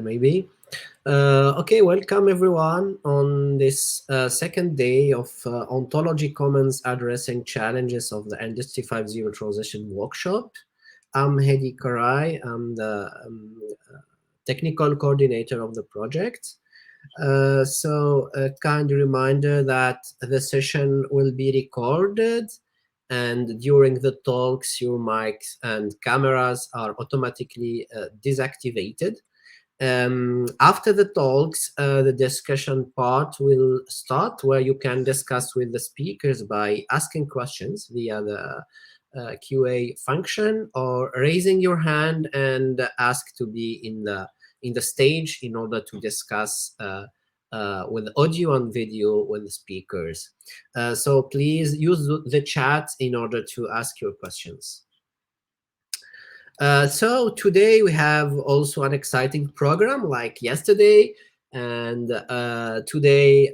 maybe. Okay, welcome everyone on this second day of Ontology Commons addressing challenges of the Industry 5.0 transition workshop. I'm Hedi Karai. I'm the technical coordinator of the project. So a kind reminder that the session will be recorded, and during the talks your mics and cameras are automatically deactivated. After the talks, the discussion part will start, where you can discuss with the speakers by asking questions via the QA function, or raising your hand and ask to be in the stage in order to discuss with audio and video with the speakers. So please use the chat in order to ask your questions. So today we have also an exciting program like yesterday, and today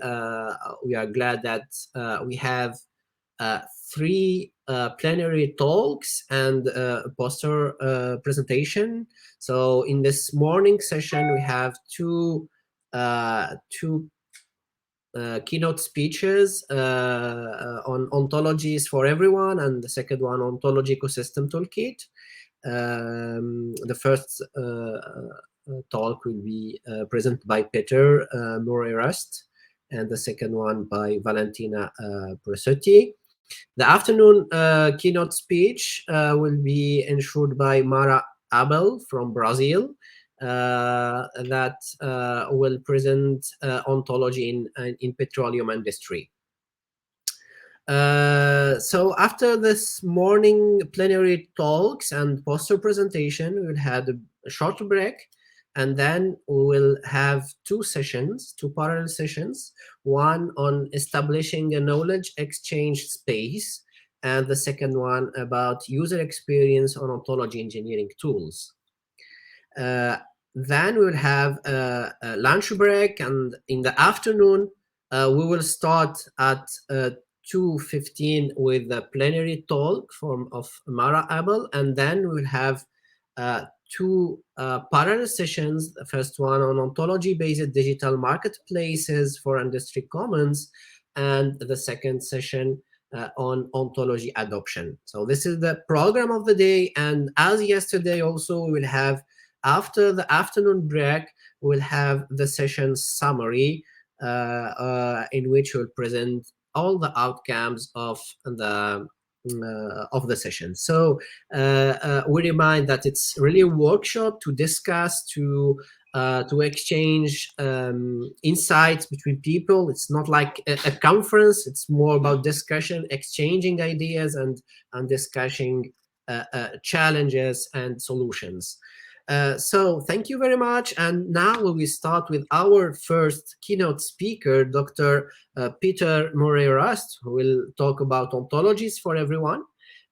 we are glad that we have 3 plenary talks and a poster presentation. So in this morning session we have two keynote speeches on ontologies for everyone, and the second one, Ontology Ecosystem Toolkit. The first talk will be presented by Peter Murray-Rust, and the second one by Valentina Presutti. The afternoon keynote speech will be ensured by Mara Abel from Brazil, that will present ontology in petroleum industry. So after this morning plenary talks and poster presentation, we will have a short break, and then we will have 2 sessions, 2 parallel sessions, one on establishing a knowledge exchange space, and the second one about user experience on ontology engineering tools. Then we will have a lunch break, and in the afternoon we will start at 2:15 with the plenary talk of Mara Abel, and then we'll have 2 parallel sessions. The first one on ontology-based digital marketplaces for Industry Commons, and the second session on ontology adoption. So this is the program of the day, and as yesterday also, we will have, after the afternoon break, we'll have the session summary in which we'll present all the outcomes of the session. So we remind that it's really a workshop to discuss, to exchange insights between people. It's not like a conference. It's more about discussion, exchanging ideas, and discussing challenges and solutions. So thank you very much. And now we will start with our first keynote speaker, Dr. Peter Murray-Rust, who will talk about ontologies for everyone.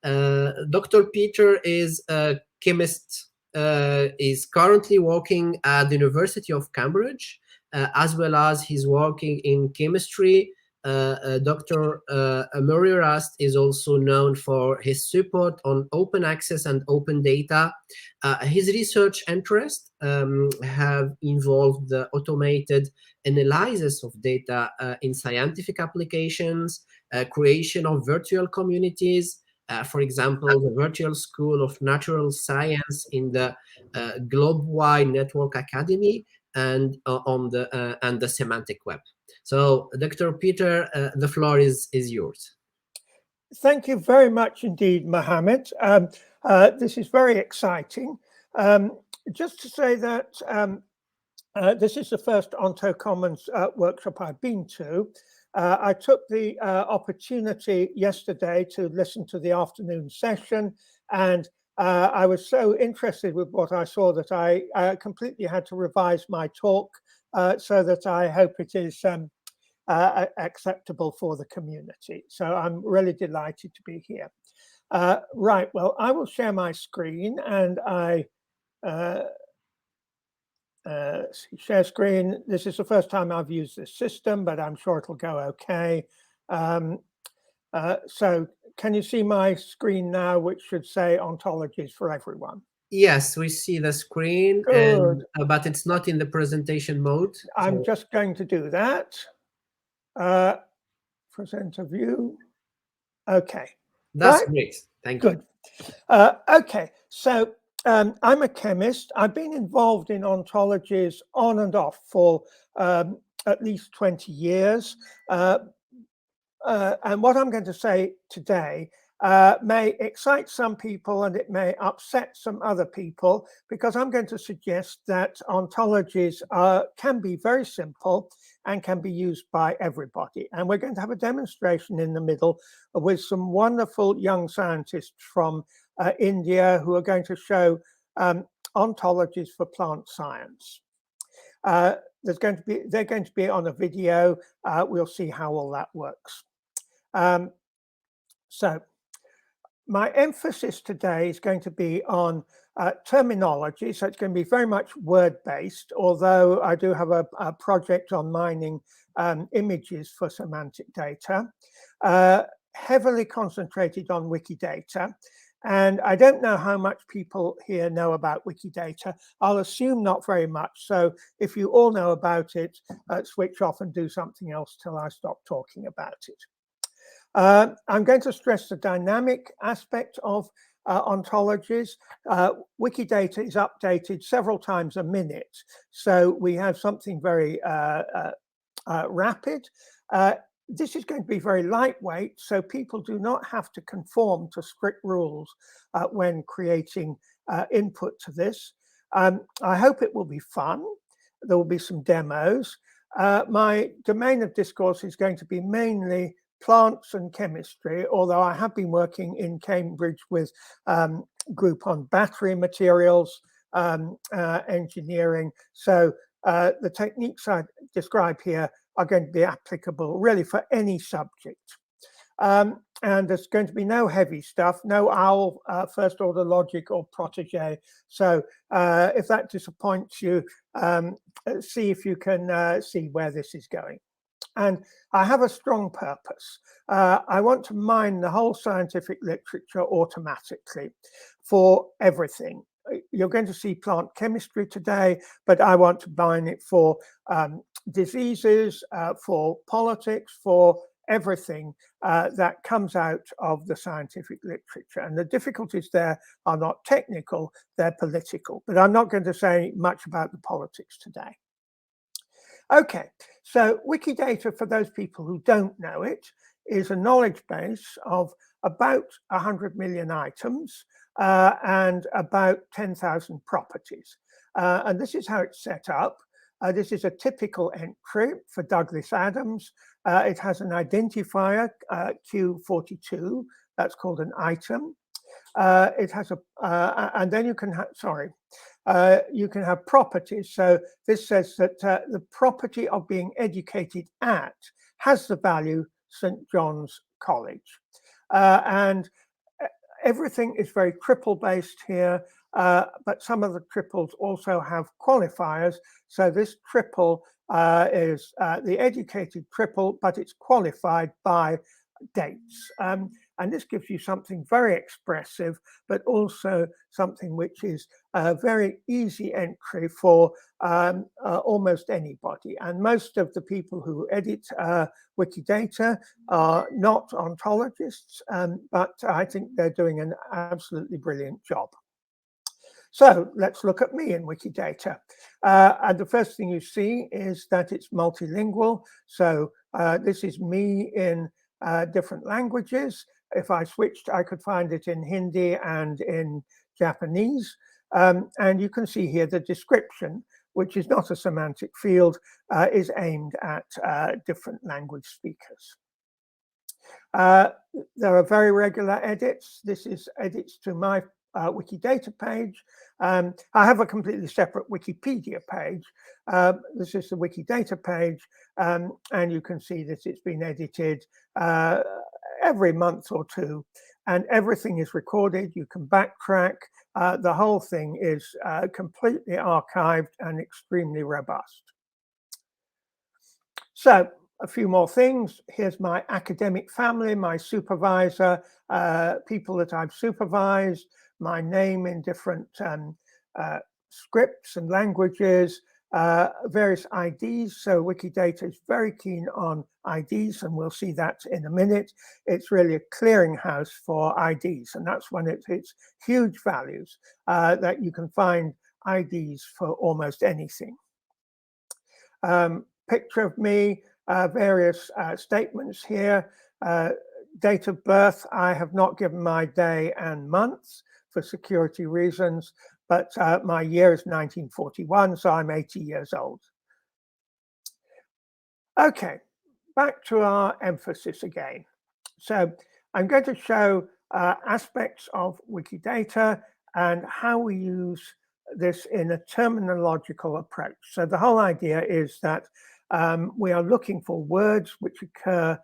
Dr. Peter is a chemist, is currently working at the University of Cambridge, as well as he's working in chemistry. Dr. Murray-Rust is also known for his support on open access and open data. His research interests have involved the automated analysis of data in scientific applications, creation of virtual communities, for example, the Virtual School of Natural Science in the Globe-wide Network Academy, and on the Semantic Web. So, Dr. Peter, the floor is yours. Thank you very much indeed, Mohammed. This is very exciting. Just to say that this is the first Onto Commons workshop I've been to. I took the opportunity yesterday to listen to the afternoon session, and I was so interested with what I saw that I completely had to revise my talk so that I hope it is acceptable for the community. So I'm really delighted to be here. Right, well, I will share my screen, and I share screen. This is the first time I've used this system, but I'm sure it'll go okay. So can you see my screen now, which should say ontologies for everyone? Yes, we see the screen, Good. and but it's not in the presentation mode. I'm So just going to do that. Present a view. Okay. that's Right. great. Thank you. Good. Okay. So I'm a chemist. I've been involved in ontologies on and off for at least 20 years. And what I'm going to say today may excite some people and it may upset some other people, because I'm going to suggest that ontologies can be very simple and can be used by everybody. And we're going to have a demonstration in the middle with some wonderful young scientists from India who are going to show ontologies for plant science. They're going to be on a video. We'll see how all that works. So my emphasis today is going to be on terminology. So it's going to be very much word-based, although I do have a project on mining images for semantic data, heavily concentrated on Wikidata. And I don't know how much people here know about Wikidata. I'll assume not very much. So if you all know about it, switch off and do something else till I stop talking about it. I'm going to stress the dynamic aspect of ontologies. Wikidata is updated several times a minute, so we have something very rapid. This is going to be very lightweight, so people do not have to conform to strict rules when creating input to this. I hope it will be fun. There will be some demos. My domain of discourse is going to be mainly plants and chemistry, although I have been working in Cambridge with group on battery materials, engineering. So the techniques I describe here are going to be applicable really for any subject. And there's going to be no heavy stuff, no OWL, first order logic or protege. So if that disappoints you, see if you can see where this is going. And I have a strong purpose. I want to mine the whole scientific literature automatically for everything. You're going to see plant chemistry today, but I want to mine it for diseases, for politics, for everything that comes out of the scientific literature. And the difficulties there are not technical, they're political. But I'm not going to say much about the politics today. Okay, so Wikidata, for those people who don't know it, is a knowledge base of about 100 million items and about 10,000 properties. And this is how it's set up. This is a typical entry for Douglas Adams. It has an identifier, Q42, that's called an item. It has and then you can have, you can have properties. So this says that the property of being educated at has the value St. John's College. And everything is very triple based here, but some of the triples also have qualifiers. So this triple is the educated triple, but it's qualified by dates. And this gives you something very expressive, but also something which is a very easy entry for almost anybody. And most of the people who edit Wikidata are not ontologists, but I think they're doing an absolutely brilliant job. So let's look at me in Wikidata. And the first thing you see is that it's multilingual. So this is me in different languages. If I switched, I could find it in Hindi and in Japanese. And you can see here the description, which is not a semantic field, is aimed at different language speakers. There are very regular edits. This is edits to my Wikidata page. I have a completely separate Wikipedia page. This is the Wikidata page, and you can see that it's been edited every month or two, and everything is recorded. You can backtrack. The whole thing is completely archived and extremely robust. So a few more things. Here's my academic family, my supervisor, people that I've supervised, my name in different scripts and languages, various IDs. So Wikidata is very keen on IDs, and we'll see that in a minute. It's really a clearinghouse for IDs, and that's when it's huge values that you can find IDs for almost anything. Picture of me, various statements here. Date of birth, I have not given my day and months for security reasons, but my year is 1941, so I'm 80 years old. Okay, back to our emphasis again. So I'm going to show aspects of Wikidata and how we use this in a terminological approach. So the whole idea is that we are looking for words which occur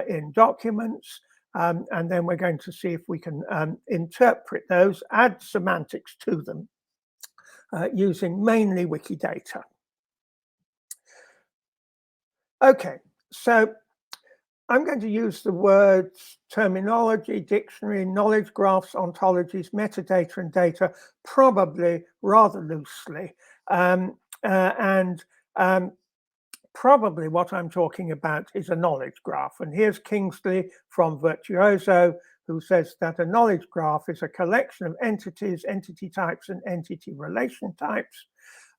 in documents, and then we're going to see if we can interpret those, add semantics to them, using mainly Wikidata. Okay, so I'm going to use the words terminology, dictionary, knowledge graphs, ontologies, metadata, and data probably rather loosely. Probably what I'm talking about is a knowledge graph. And here's Kingsley from Virtuoso, who says that a knowledge graph is a collection of entities, entity types, and entity relation types.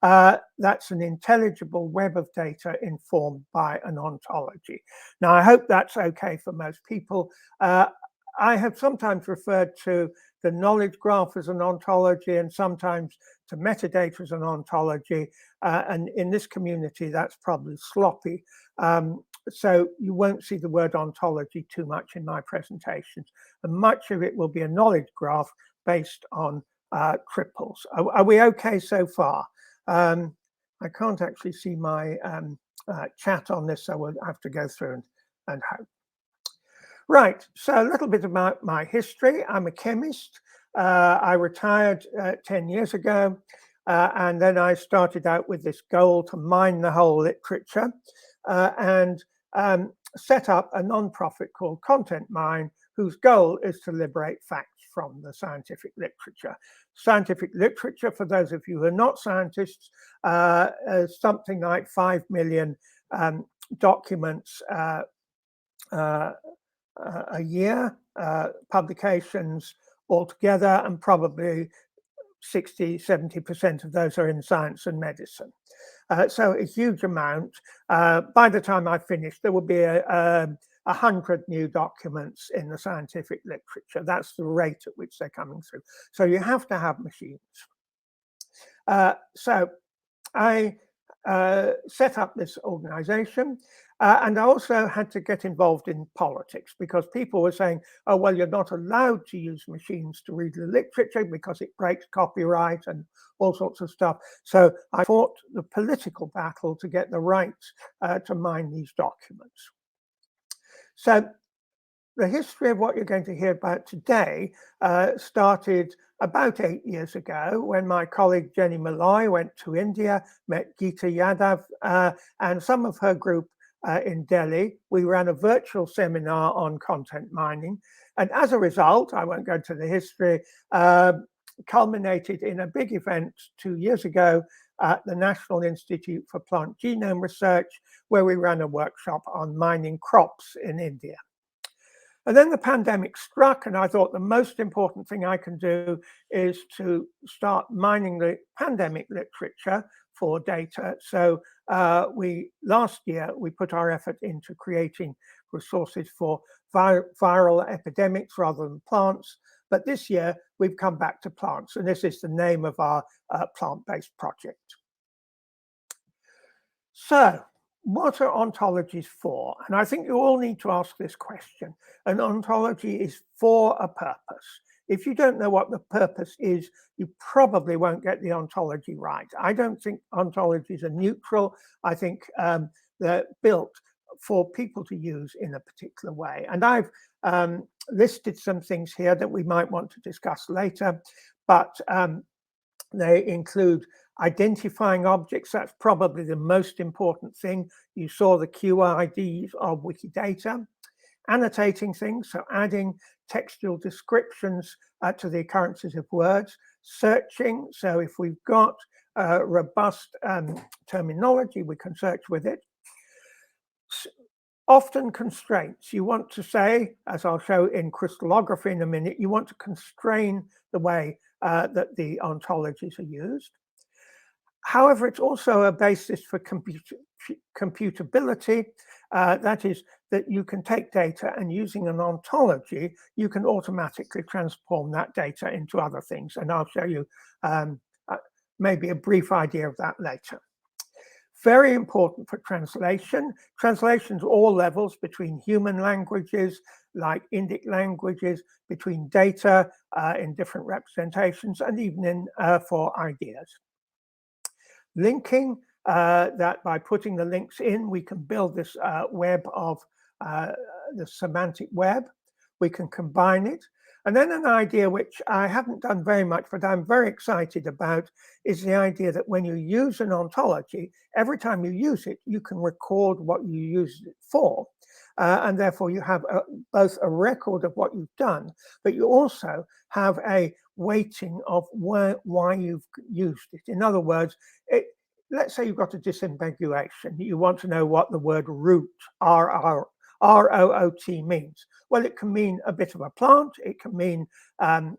That's an intelligible web of data informed by an ontology. Now, I hope that's okay for most people. I have sometimes referred to the knowledge graph as an ontology and sometimes to metadata as an ontology. And in this community, that's probably sloppy. So you won't see the word ontology too much in my presentations. And much of it will be a knowledge graph based on triples. Are we okay so far? I can't actually see my chat on this, so we'll have to go through and hope. Right, so a little bit about my history. I'm a chemist. I retired 10 years ago, and then I started out with this goal to mine the whole literature and set up a non-profit called Content Mine, whose goal is to liberate facts from the scientific literature. Scientific literature, for those of you who are not scientists, is something like 5 million documents a year, publications altogether, and probably 60–70% of those are in science and medicine. So a huge amount. By the time I finish, there will be 100 new documents in the scientific literature. That's the rate at which they're coming through. So you have to have machines. So I set up this organization. And I also had to get involved in politics because people were saying, oh, well, you're not allowed to use machines to read the literature because it breaks copyright and all sorts of stuff. So I fought the political battle to get the rights to mine these documents. So the history of what you're going to hear about today started about 8 years ago when my colleague Jenny Malloy went to India, met Geeta Yadav and some of her group in Delhi. We ran a virtual seminar on content mining. And as a result, I won't go into the history, culminated in a big event 2 years ago at the National Institute for Plant Genome Research, where we ran a workshop on mining crops in India. And then the pandemic struck, and I thought the most important thing I can do is to start mining the pandemic literature for data. So last year, we put our effort into creating resources for viral epidemics rather than plants. But this year, we've come back to plants, and this is the name of our plant-based project. So what are ontologies for? And I think you all need to ask this question. An ontology is for a purpose. If you don't know what the purpose is, you probably won't get the ontology right. I don't think ontologies are neutral. I think they're built for people to use in a particular way. And I've listed some things here that we might want to discuss later, but they include identifying objects. That's probably the most important thing. You saw the QIDs of Wikidata. annotating things, so adding textual descriptions to the occurrences of words, searching, so if we've got robust terminology, we can search with it. Often constraints. You want to say, as I'll show in crystallography in a minute, you want to constrain the way that the ontologies are used. However, it's also a basis for computability. That is, that you can take data and using an ontology, you can automatically transform that data into other things. And I'll show you maybe a brief idea of that later. Very important for translation. Translations at all levels, between human languages, like Indic languages, between data in different representations, and even in for ideas. Linking, that by putting the links in, we can build this web of the semantic web. We can combine it. And then an idea which I haven't done very much, but I'm very excited about, is the idea that when you use an ontology, every time you use it, you can record what you used it for. And therefore you have both a record of what you've done, but you also have a weighting of why you've used it. In other words, let's say you've got a disambiguation. You want to know what the word root, R-O-O-T means. Well, it can mean a bit of a plant. It can mean a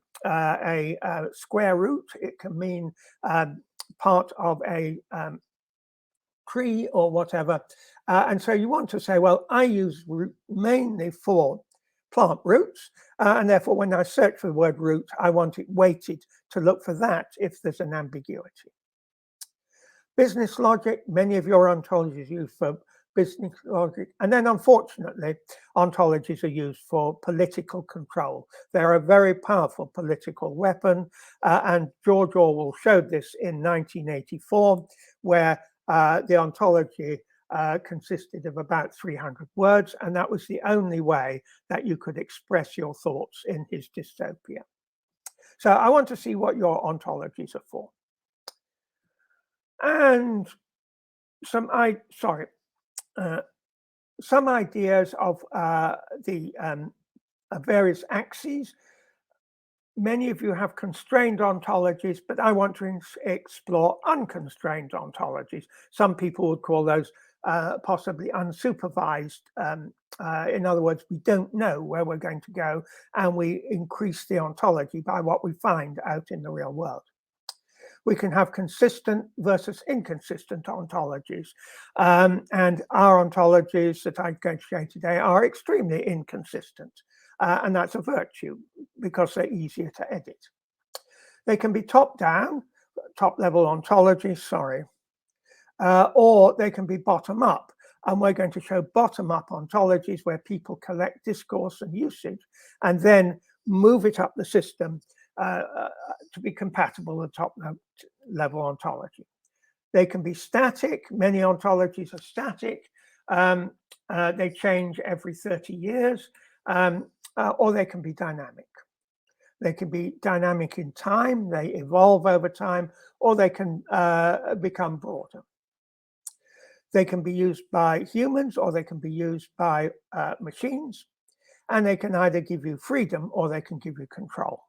square root. It can mean part of a tree or whatever. And so you want to say, well, I use root mainly for plant roots. And therefore, when I search for the word root, I want it weighted to look for that if there's an ambiguity. Business logic, many of your ontologies use for business logic. And then, unfortunately, ontologies are used for political control. They're a very powerful political weapon. And George Orwell showed this in 1984, where the ontology consisted of about 300 words. And that was the only way that you could express your thoughts in his dystopia. So I want to see what your ontologies are for. And some ideas of the various axes. Many of you have constrained ontologies, but I want to explore unconstrained ontologies. Some people would call those possibly unsupervised. In other words, we don't know where we're going to go, and we increase the ontology by what we find out in the real world. We can have consistent versus inconsistent ontologies. And our ontologies that I'm going to show today are extremely inconsistent. And that's a virtue because they're easier to edit. They can be top-down, top-level ontologies, or they can be bottom-up. And we're going to show bottom-up ontologies where people collect discourse and usage and then move it up the system to be compatible with top-level ontology. They can be static. Many ontologies are static. They change every 30 years, or they can be dynamic. They can be dynamic in time. They evolve over time, or they can become broader. They can be used by humans, or they can be used by machines. And they can either give you freedom, or they can give you control.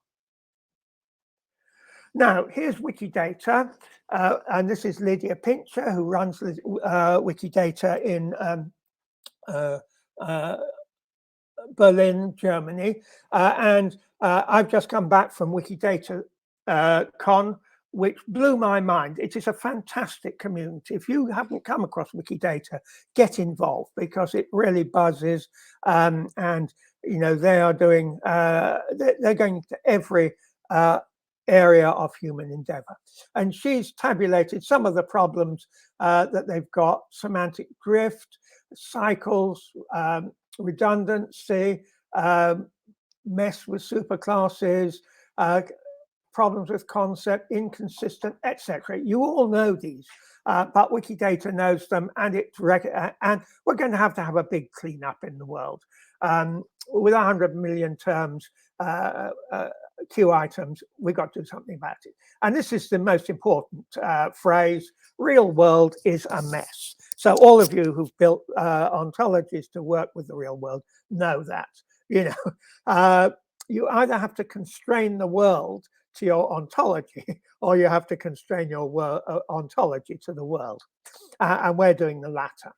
Now, here's Wikidata, and this is Lydia Pincher, who runs Wikidata in Berlin, Germany. And I've just come back from Wikidata Con, which blew my mind. It is a fantastic community. If you haven't come across Wikidata, get involved because it really buzzes. And you know they are doing. They're going to every area of human endeavor. And she's tabulated some of the problems that they've got: semantic drift, cycles, redundancy, mess with superclasses, problems with concept, inconsistent, etc. You all know these, but Wikidata knows them, and and we're going to have a big cleanup in the world. With 100 million terms, Q items, we've got to do something about it. And this is the most important phrase: real world is a mess. So all of you who've built ontologies to work with the real world know that, you know, you either have to constrain the world to your ontology, or you have to constrain your ontology to the world. And we're doing the latter.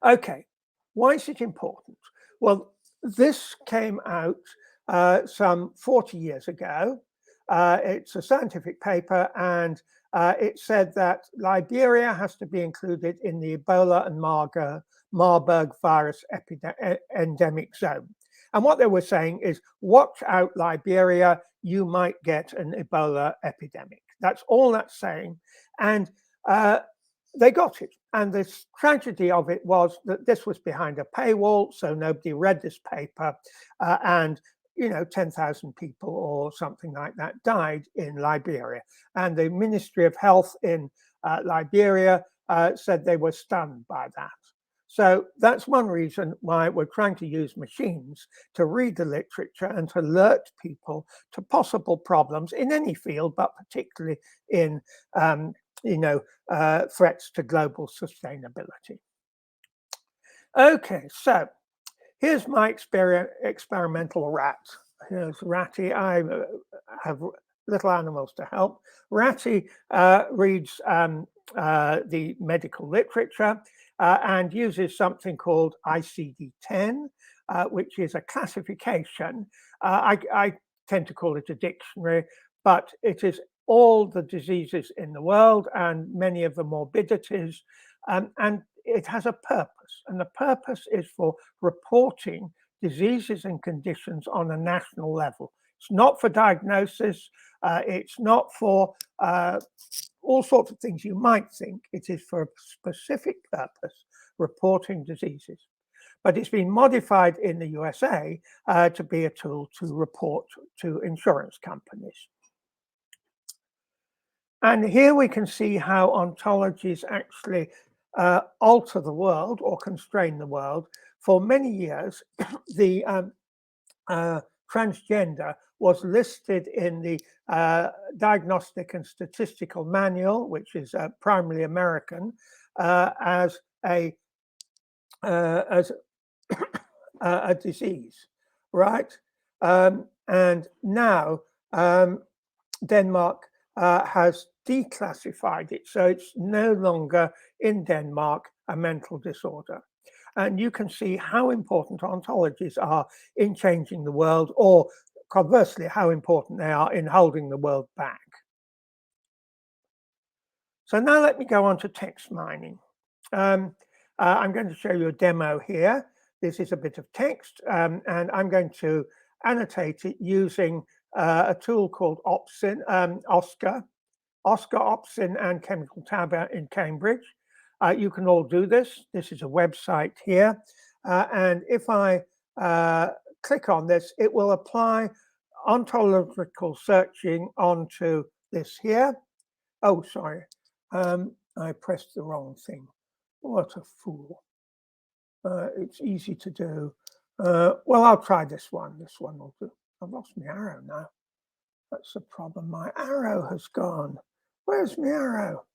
Okay, why is it important? Well, this came out some 40 years ago. It's a scientific paper, and it said that Liberia has to be included in the Ebola and Marburg virus endemic zone. And what they were saying is, watch out, Liberia, you might get an Ebola epidemic. That's all that's saying. And they got it. And the tragedy of it was that this was behind a paywall, so nobody read this paper. And, you know, 10,000 people or something like that died in Liberia. And the Ministry of Health in Liberia said they were stunned by that. So that's one reason why we're trying to use machines to read the literature and to alert people to possible problems in any field, but particularly in you know, threats to global sustainability. Okay, so here's my experimental rat. Here's Ratty. I have little animals to help. Ratty reads the medical literature and uses something called ICD-10, which is a classification. I tend to call it a dictionary, but it is all the diseases in the world and many of the morbidities, and it has a purpose, and the purpose is for reporting diseases and conditions on a national level. It's not for diagnosis, it's not for all sorts of things you might think. It is for a specific purpose, reporting diseases. But it's been modified in the USA to be a tool to report to insurance companies. And here we can see how ontologies actually alter the world or constrain the world. For many years, the transgender was listed in the Diagnostic and Statistical Manual, which is primarily American, as a disease, right? And now Denmark has declassified it, so it's no longer in Denmark a mental disorder. And you can see how important ontologies are in changing the world, or conversely, how important they are in holding the world back. So now let me go on to text mining. I'm going to show you a demo here. This is a bit of text, and I'm going to annotate it using a tool called Oscar Opsin and Chemical Tab in Cambridge. You can all do this. This is a website here. And if I click on this, it will apply ontological searching onto this here. Oh, sorry. I pressed the wrong thing. What a fool. It's easy to do. Well, I'll try this one. This one will do. I've lost my arrow now. That's the problem. My arrow has gone. Where's my arrow?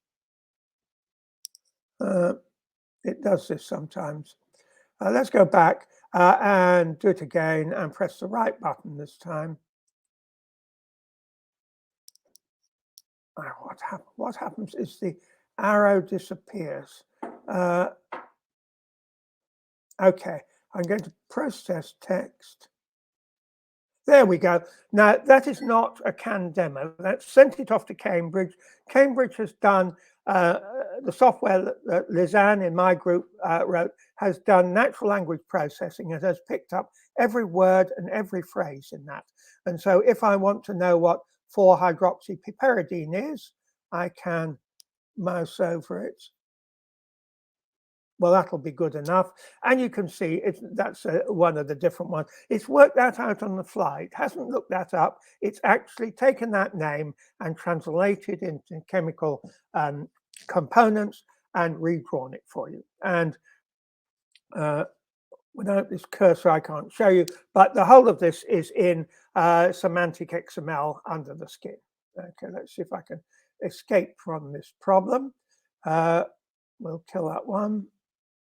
It does this sometimes. Let's go back and do it again and press the right button this time. What happens is the arrow disappears. Okay, I'm going to process text. There we go. Now, that is not a canned demo. That's sent it off to Cambridge. Cambridge has done, the software that Lisanne in my group wrote has done natural language processing and has picked up every word and every phrase in that. And so if I want to know what 4-hydroxypiperidine is, I can mouse over it. Well, that'll be good enough. And you can see that's one of the different ones. It's worked that out on the fly. It hasn't looked that up. It's actually taken that name and translated into chemical components and redrawn it for you. And without this cursor, I can't show you, but the whole of this is in semantic XML under the skin. Okay, let's see if I can escape from this problem. we'll kill that one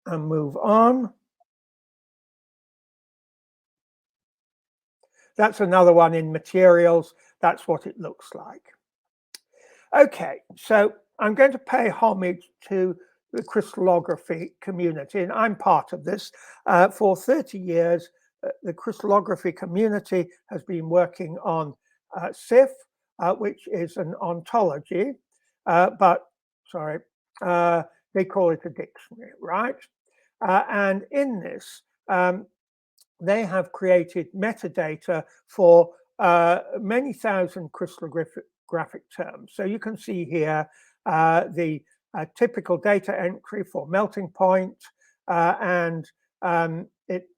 and move on. That's another one in materials. That's what it looks like. Okay, so I'm going to pay homage to the crystallography community, and I'm part of this. For 30 years, the crystallography community has been working on CIF, which is an ontology, but sorry, they call it a dictionary, right? And in this, they have created metadata for many thousand crystallographic terms. So you can see here the typical data entry for melting point, and it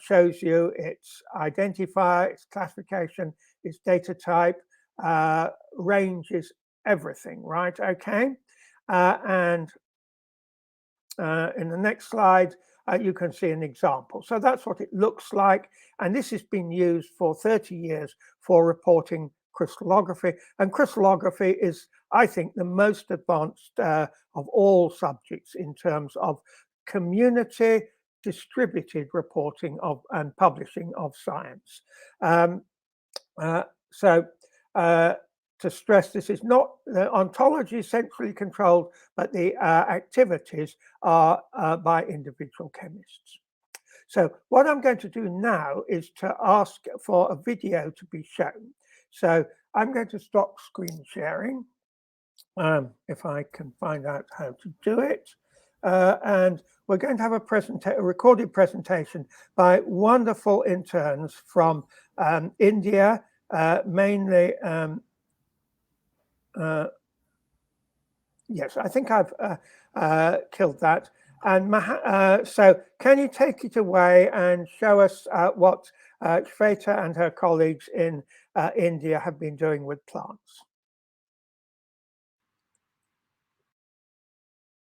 shows you its identifier, its classification, its data type, ranges, everything, right? Okay. And in the next slide, you can see an example. So that's what it looks like. And this has been used for 30 years for reporting crystallography. And crystallography is, I think, the most advanced of all subjects in terms of community distributed reporting of and publishing of science. To stress, this is not the ontology centrally controlled, but the activities are by individual chemists. So what I'm going to do now is to ask for a video to be shown. So I'm going to stop screen sharing, if I can find out how to do it. And we're going to have a recorded presentation by wonderful interns from India, mainly. Yes, I think I've killed that. And so can you take it away and show us what Shweta and her colleagues in India have been doing with plants?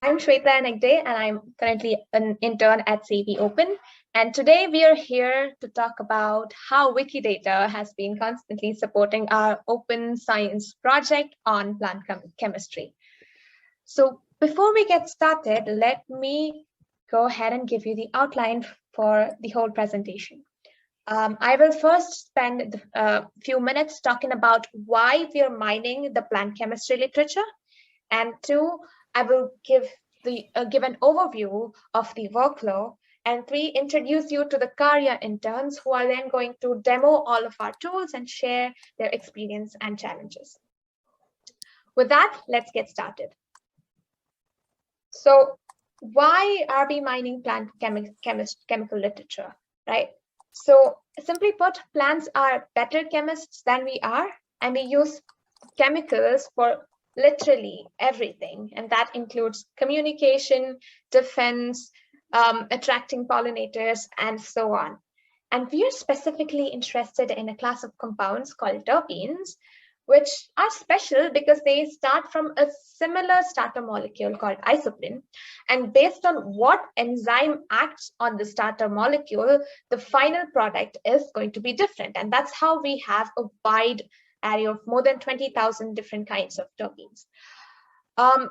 I'm Shweta Nagde, and I'm currently an intern at CP Open. And today we are here to talk about how Wikidata has been constantly supporting our open science project on plant chemistry. So before we get started, let me go ahead and give you the outline for the whole presentation. I will first spend a few minutes talking about why we are mining the plant chemistry literature. And two, I will give an overview of the workflow. And three, introduce you to the Karya interns who are then going to demo all of our tools and share their experience and challenges. With that, let's get started. So why are we mining plant chemical literature, right? So simply put, plants are better chemists than we are, and we use chemicals for literally everything, and that includes communication, defense, attracting pollinators, and so on. And we are specifically interested in a class of compounds called terpenes, which are special because they start from a similar starter molecule called isoprene. And based on what enzyme acts on the starter molecule, the final product is going to be different. And that's how we have a wide array of more than 20,000 different kinds of terpenes.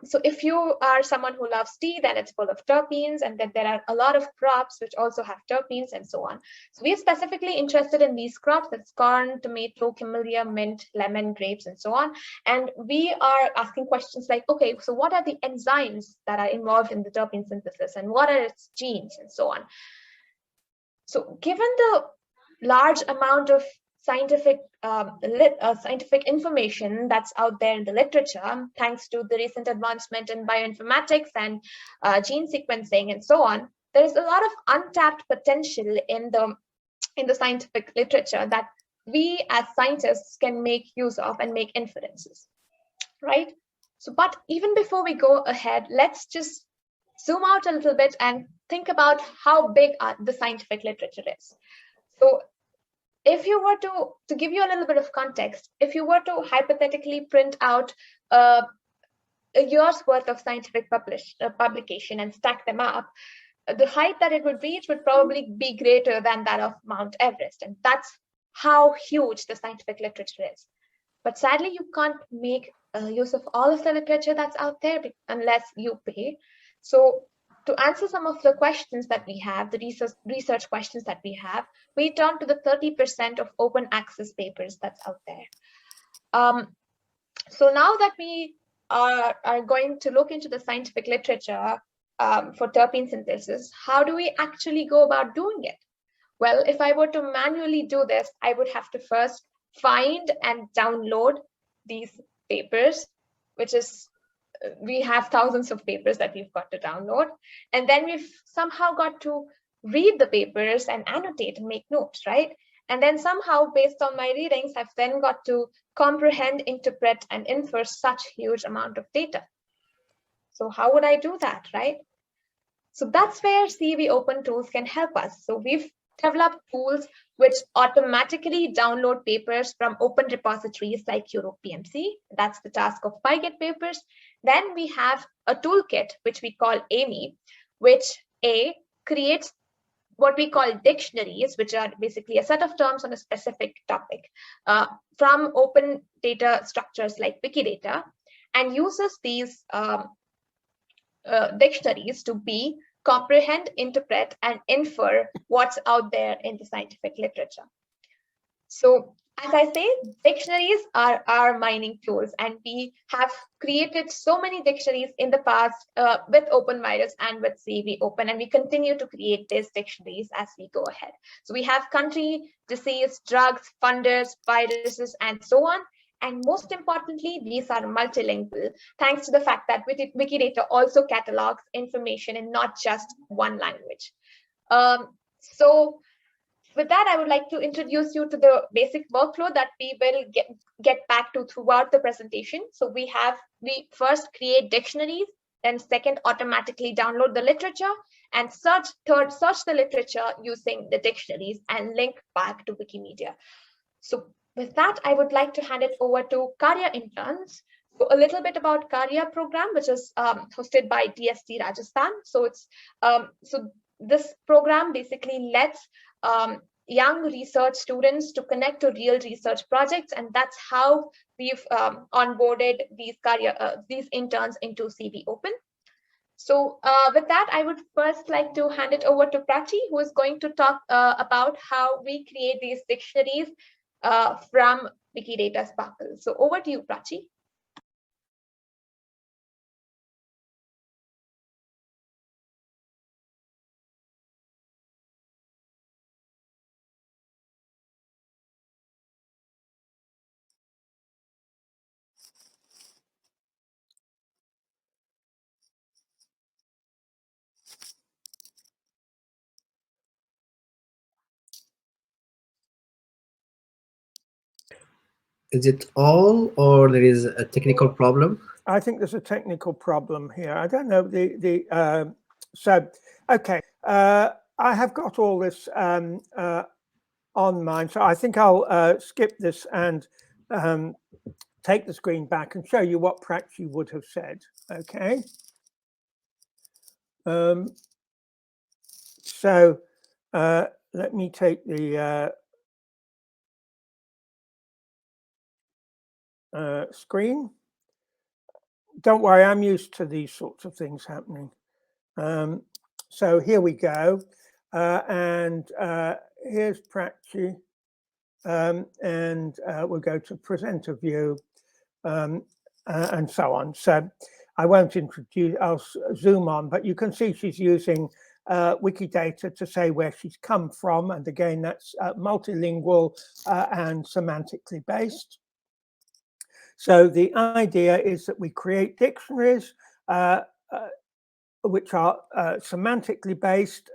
So if you are someone who loves tea, then it's full of terpenes, and then there are a lot of crops which also have terpenes and so on. So we are specifically interested in these crops, that's corn, tomato, camellia, mint, lemon, grapes, and so on. And we are asking questions like, okay, so what are the enzymes that are involved in the terpene synthesis, and what are its genes, and so on. So given the large amount of scientific information that's out there in the literature, thanks to the recent advancement in bioinformatics and gene sequencing and so on, there is a lot of untapped potential in the scientific literature that we as scientists can make use of and make inferences, right? So, but even before we go ahead, let's just zoom out a little bit and think about how big the scientific literature is. So if you were to give you a little bit of context, if you were to hypothetically print out a year's worth of scientific publication and stack them up, the height that it would reach would probably be greater than that of Mount Everest. And that's how huge the scientific literature is. But sadly, you can't make use of all of the literature that's out there unless you pay. So to answer some of the questions that we have, the research questions that we have, we turn to the 30% of open access papers that's out there. So now that we are going to look into the scientific literature for terpene synthesis, how do we actually go about doing it? Well, if I were to manually do this, I would have to first find and download these papers, which is, we have thousands of papers that we've got to download. And then we've somehow got to read the papers and annotate and make notes, right? And then somehow, based on my readings, I've then got to comprehend, interpret, and infer such huge amount of data. So how would I do that, right? So that's where CV Open tools can help us. So we've developed tools which automatically download papers from open repositories like Europe PMC. That's the task of PyGet papers. Then we have a toolkit, which we call AMI, which creates what we call dictionaries, which are basically a set of terms on a specific topic from open data structures like Wikidata, and uses these dictionaries to comprehend, interpret, and infer what's out there in the scientific literature. So as I say, dictionaries are our mining tools, and we have created so many dictionaries in the past with OpenVirus and with CV Open, and we continue to create these dictionaries as we go ahead. So we have country, disease, drugs, funders, viruses, and so on. And most importantly, these are multilingual, thanks to the fact that Wikidata also catalogs information in not just one language. So with that, I would like to introduce you to the basic workflow that we will get back to throughout the presentation. So we first create dictionaries, then second, automatically download the literature, and third, search the literature using the dictionaries and link back to Wikimedia. So with that, I would like to hand it over to Karya interns. So a little bit about Karya program, which is hosted by DST Rajasthan. So it's so this program basically lets young research students to connect to real research projects, and that's how we've onboarded these interns into CV Open. So with that, I would first like to hand it over to Prachi, who is going to talk about how we create these dictionaries from Wikidata Sparkle. So over to you, Prachi. Is it all, or there is a technical problem? I think there's a technical problem here. I don't know so okay. I have got all this on mine, so I think I'll skip this and take the screen back and show you what Prachi would have said. Okay. So let me take the screen. Don't worry, I'm used to these sorts of things happening. So here we go. And here's Prachi. And we'll go to presenter view and so on. So I won't introduce, I'll zoom on, but you can see she's using Wikidata to say where she's come from. And again, that's multilingual and semantically based. So the idea is that we create dictionaries which are semantically based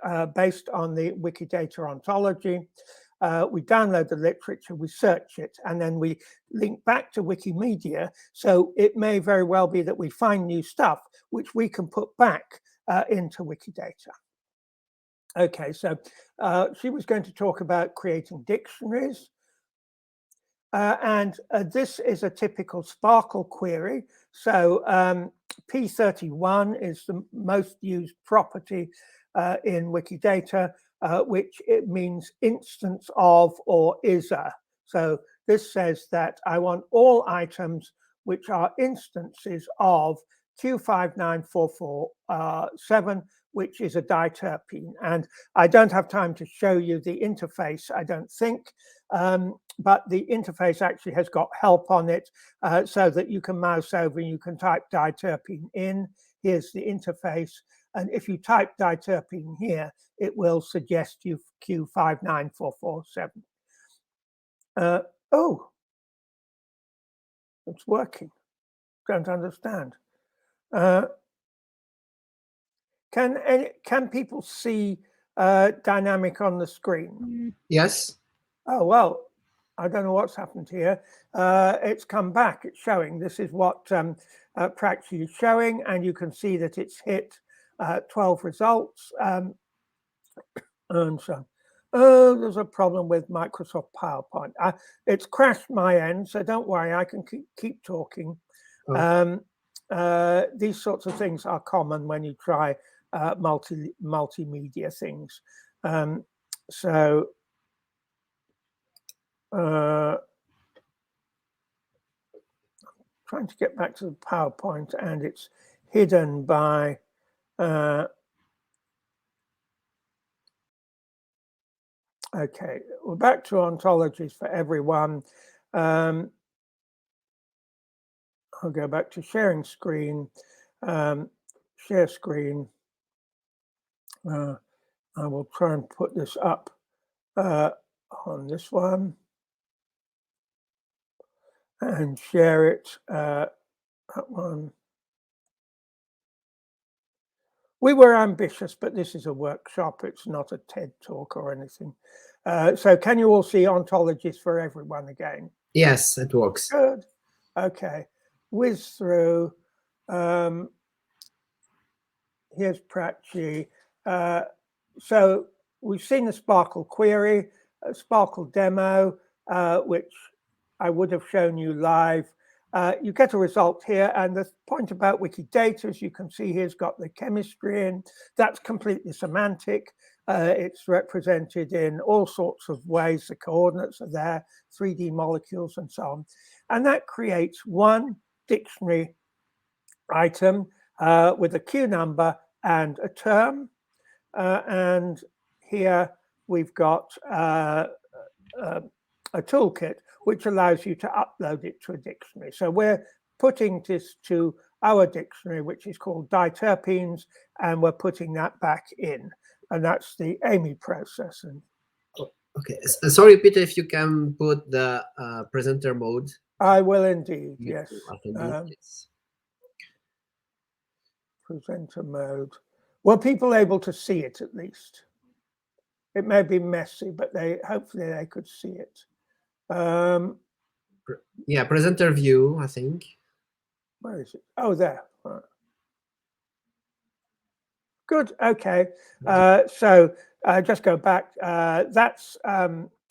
on the Wikidata ontology. We download the literature, we search it, and then we link back to Wikimedia. So it may very well be that we find new stuff which we can put back into Wikidata. Okay, so she was going to talk about creating dictionaries. And this is a typical Sparkle query. So P31 is the most used property in Wikidata, which it means instance of or is a. So this says that I want all items which are instances of Q59447, which is a diterpene. And I don't have time to show you the interface, I don't think, but the interface actually has got help on it so that you can mouse over and you can type diterpene in. Here's the interface. And if you type diterpene here, it will suggest you Q59447. Oh, it's working. Don't understand. Can people see dynamic on the screen? Yes. Oh, well, I don't know what's happened here. It's come back. It's showing. This is what Prachi is showing, and you can see that it's hit 12 results. And so, oh, there's a problem with Microsoft PowerPoint. It's crashed my end, so don't worry. I can keep talking. Oh. These sorts of things are common when you try multimedia things. So trying to get back to the PowerPoint, and it's hidden by okay, we're back to ontologies for everyone. I'll go back to sharing screen, share screen. I will try and put this up on this one and share it, that one. We were ambitious, but this is a workshop. It's not a TED talk or anything. So can you all see ontologies for everyone again? Yes, it works. Good. Okay. Whiz through. Here's Prachi. So we've seen the Sparkle query, a Sparkle demo, which I would have shown you live. You get a result here, and the point about Wikidata, as you can see, here's got the chemistry in. That's completely semantic. It's represented in all sorts of ways. The coordinates are there, 3D molecules and so on. And that creates one dictionary item with a Q number and a term. And here we've got a toolkit which allows you to upload it to a dictionary. So we're putting this to our dictionary, which is called diterpenes, and we're putting that back in. And that's the Hamied process. And okay, sorry, Peter, if you can put the presenter mode. I will indeed, yes. Yes. Presenter mode. Were people able to see it at least? It may be messy, but hopefully they could see it. Yeah, presenter view, I think. Where is it? Oh, there. Right. Good. Okay. So just go back. That's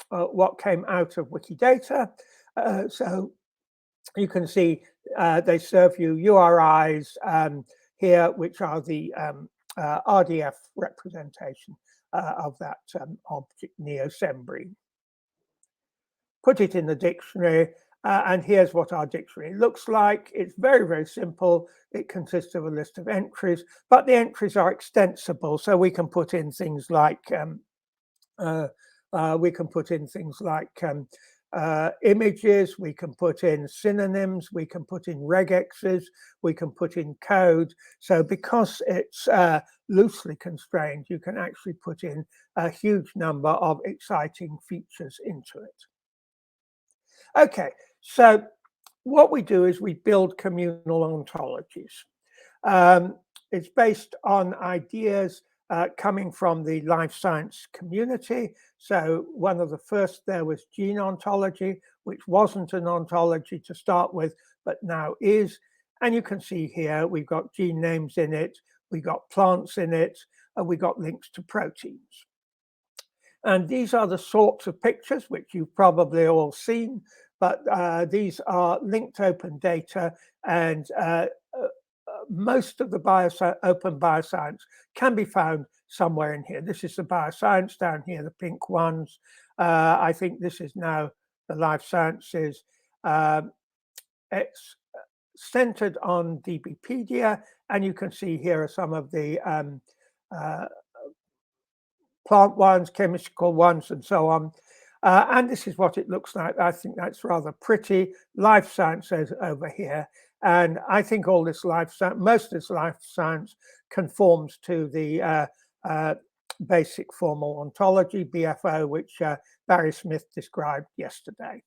what came out of Wikidata. So you can see they serve you URIs here, which are the RDF representation of that object neosembry. Put it in the dictionary, and here's what our dictionary looks like. It's very, very simple. It consists of a list of entries, but the entries are extensible, so we can put in things like images, we can put in synonyms, we can put in regexes, we can put in code. So because it's loosely constrained, you can actually put in a huge number of exciting features into it. Okay, so what we do is we build communal ontologies. It's based on ideas coming from the life science community. So one of the first there was gene ontology, which wasn't an ontology to start with, but now is. And you can see here, we've got gene names in it, we got plants in it, and we got links to proteins. And these are the sorts of pictures which you've probably all seen, but these are linked open data, and most of the open bioscience can be found somewhere in here. This is the bioscience down here, the pink ones. I think this is now the life sciences. It's centered on DBpedia, and you can see here are some of the plant ones, chemical ones, and so on. And this is what it looks like. I think that's rather pretty. Life sciences over here. And I think all this life science, most of this life science conforms to the basic formal ontology, BFO, which Barry Smith described yesterday.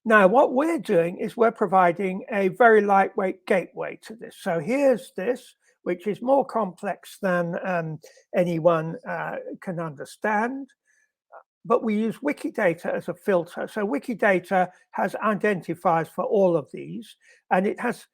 Now, what we're doing is we're providing a very lightweight gateway to this. So here's this, which is more complex than anyone can understand. But we use Wikidata as a filter. So Wikidata has identifiers for all of these, and it has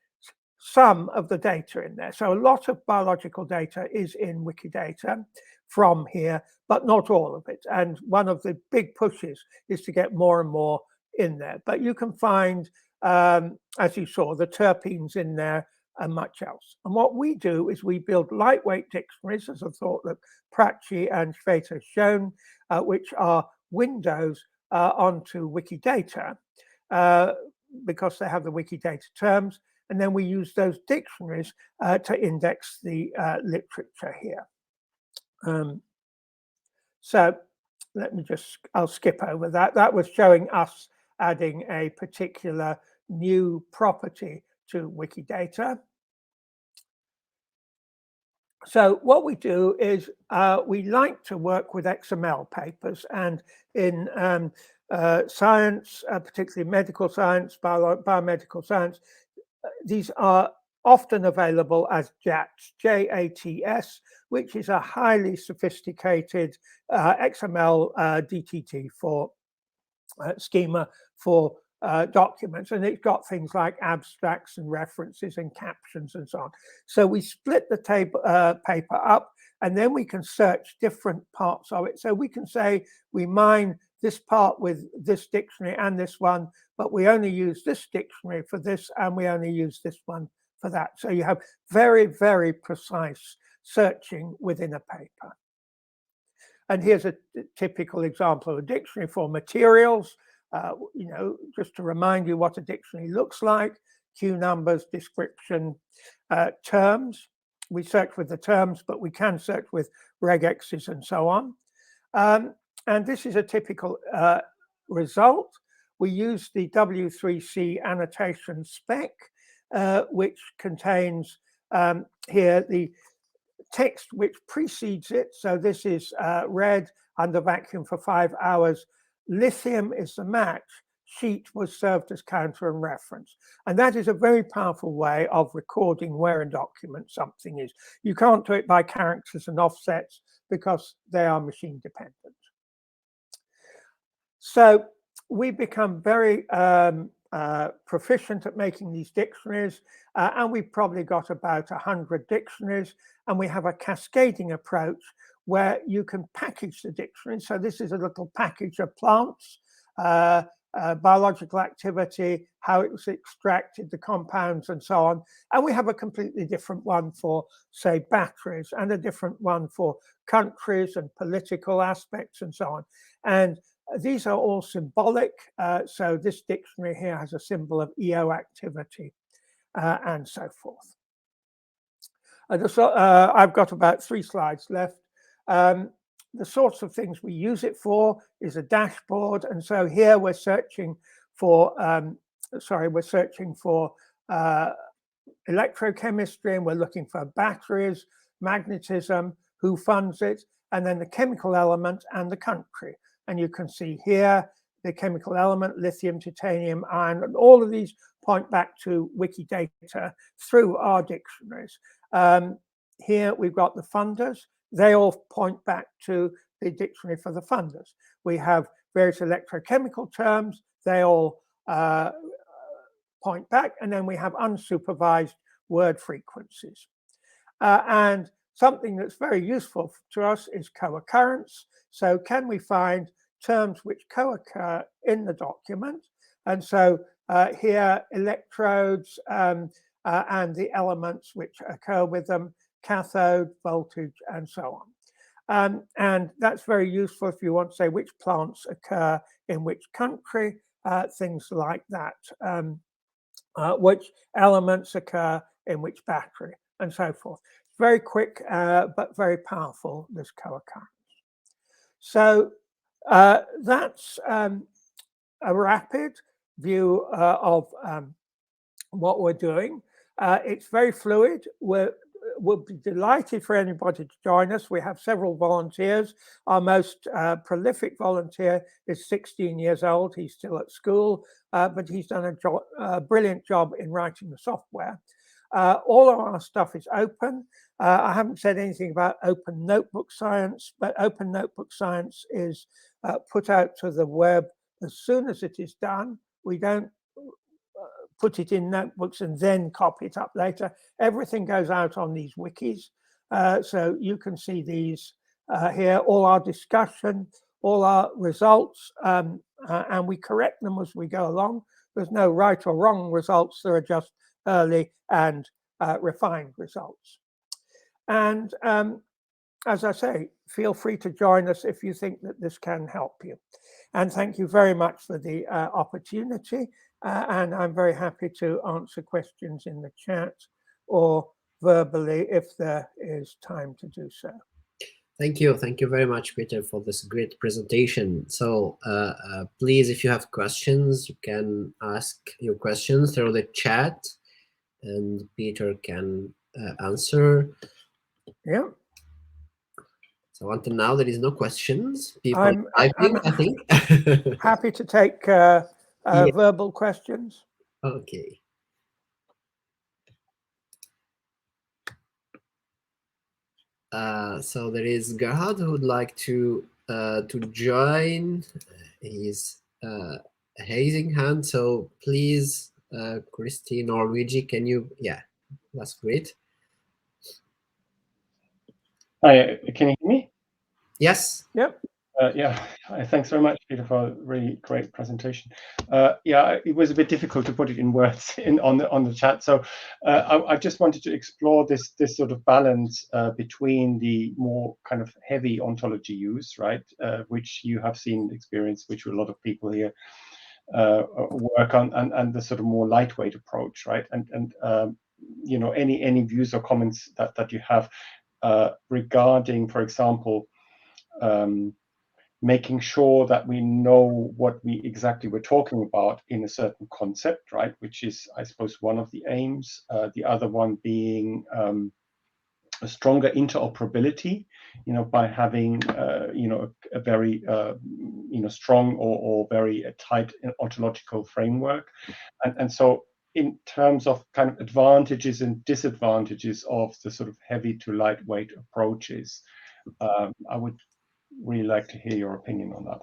some of the data in there. So a lot of biological data is in Wikidata from here, but not all of it. And one of the big pushes is to get more and more in there. But you can find, as you saw, the terpenes in there and much else. And what we do is we build lightweight dictionaries, as I thought that Pracci and Shweta have shown, which are windows onto Wikidata because they have the Wikidata terms. And then we use those dictionaries to index the literature here. So let me I'll skip over that. That was showing us adding a particular new property to Wikidata. So what we do is we like to work with XML papers, and in science, particularly medical science, biomedical science, these are often available as JATS, J-A-T-S, which is a highly sophisticated XML DTT for schema for documents, and it's got things like abstracts and references and captions and so on. So we split the paper up, and then we can search different parts of it. So we can say we mine this part with this dictionary and this one, but we only use this dictionary for this, and we only use this one for that. So you have very, very precise searching within a paper. And here's a typical example of a dictionary for materials. Just to remind you what a dictionary looks like: Q numbers, description, terms. We search with the terms, but we can search with regexes and so on. And this is a typical result. We use the W3C annotation spec, which contains here the text which precedes it. So this is read under vacuum for 5 hours. Lithium is the match. Sheet was served as counter and reference. And that is a very powerful way of recording where in document something is. You can't do it by characters and offsets because they are machine dependent. So we become very proficient at making these dictionaries, and we've probably got about 100 dictionaries, and we have a cascading approach where you can package the dictionary. So this is a little package of plants, biological activity, how it was extracted, the compounds and so on. And we have a completely different one for, say, batteries, and a different one for countries and political aspects and so on. And these are all symbolic. So this dictionary here has a symbol of EO activity and so forth. I've got about 3 slides left. The sorts of things we use it for is a dashboard. And so here we're searching for, electrochemistry, and we're looking for batteries, magnetism, who funds it, and then the chemical element and the country. And you can see here the chemical element, lithium, titanium, iron, and all of these point back to Wikidata through our dictionaries. Here we've got the funders. They all point back to the dictionary for the funders. We have various electrochemical terms. They all point back. And then we have unsupervised word frequencies. And something that's very useful to us is co-occurrence. So can we find terms which co-occur in the document? And so here, electrodes and the elements which occur with them, cathode, voltage, and so on. And that's very useful if you want to say which plants occur in which country, things like that. which elements occur in which battery, and so forth. Very quick, but very powerful, this co-occurrence. So that's a rapid view of what we're doing. It's very fluid. We'll be delighted for anybody to join us. We have several volunteers. Our most prolific volunteer is 16 years old. He's still at school, but he's done a brilliant job in writing the software. All of our stuff is open. I haven't said anything about open notebook science, but open notebook science is put out to the web as soon as it is done. We don't put it in notebooks and then copy it up later. Everything goes out on these wikis. So you can see these here, all our discussion, all our results, and we correct them as we go along. There's no right or wrong results. There are just early and refined results. And as I say, feel free to join us if you think that this can help you. And thank you very much for the opportunity. And I'm very happy to answer questions in the chat or verbally if there is time to do so. Thank you. Thank you very much, Peter, for this great presentation. So please, if you have questions, you can ask your questions through the chat and Peter can answer. Yeah. So until now, there is no questions. People I'm typing, I think. happy to take verbal questions. Okay. So there is Gerhard who would like to join. He's raising hand. So please, Christine or Luigi, can you? Yeah, that's great. Hi, can you hear me? Yes. Yep. Yeah, thanks very much, Peter, for a really great presentation. Yeah, it was a bit difficult to put it in words on the chat. So I just wanted to explore this sort of balance between the more kind of heavy ontology use, right, which you have seen experience, which a lot of people here work on, and the sort of more lightweight approach, right? And you know, any views or comments that you have regarding, for example, making sure that we know what we exactly we're talking about in a certain concept, right? Which is, I suppose, one of the aims. The other one being a stronger interoperability, you know, by having, you know, a very, you know, strong or very tight ontological framework. And so in terms of kind of advantages and disadvantages of the sort of heavy to lightweight approaches, I would really like to hear your opinion on that.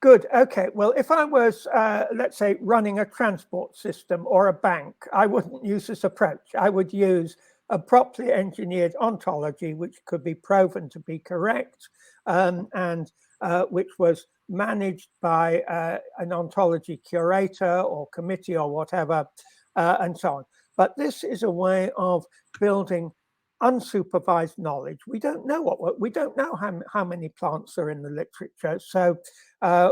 Good. Okay. Well, if I was, let's say, running a transport system or a bank, I wouldn't use this approach. I would use a properly engineered ontology, which could be proven to be correct, and which was managed by an ontology curator or committee or whatever, and so on. But this is a way of building unsupervised knowledge. We don't know we don't know how many plants are in the literature. So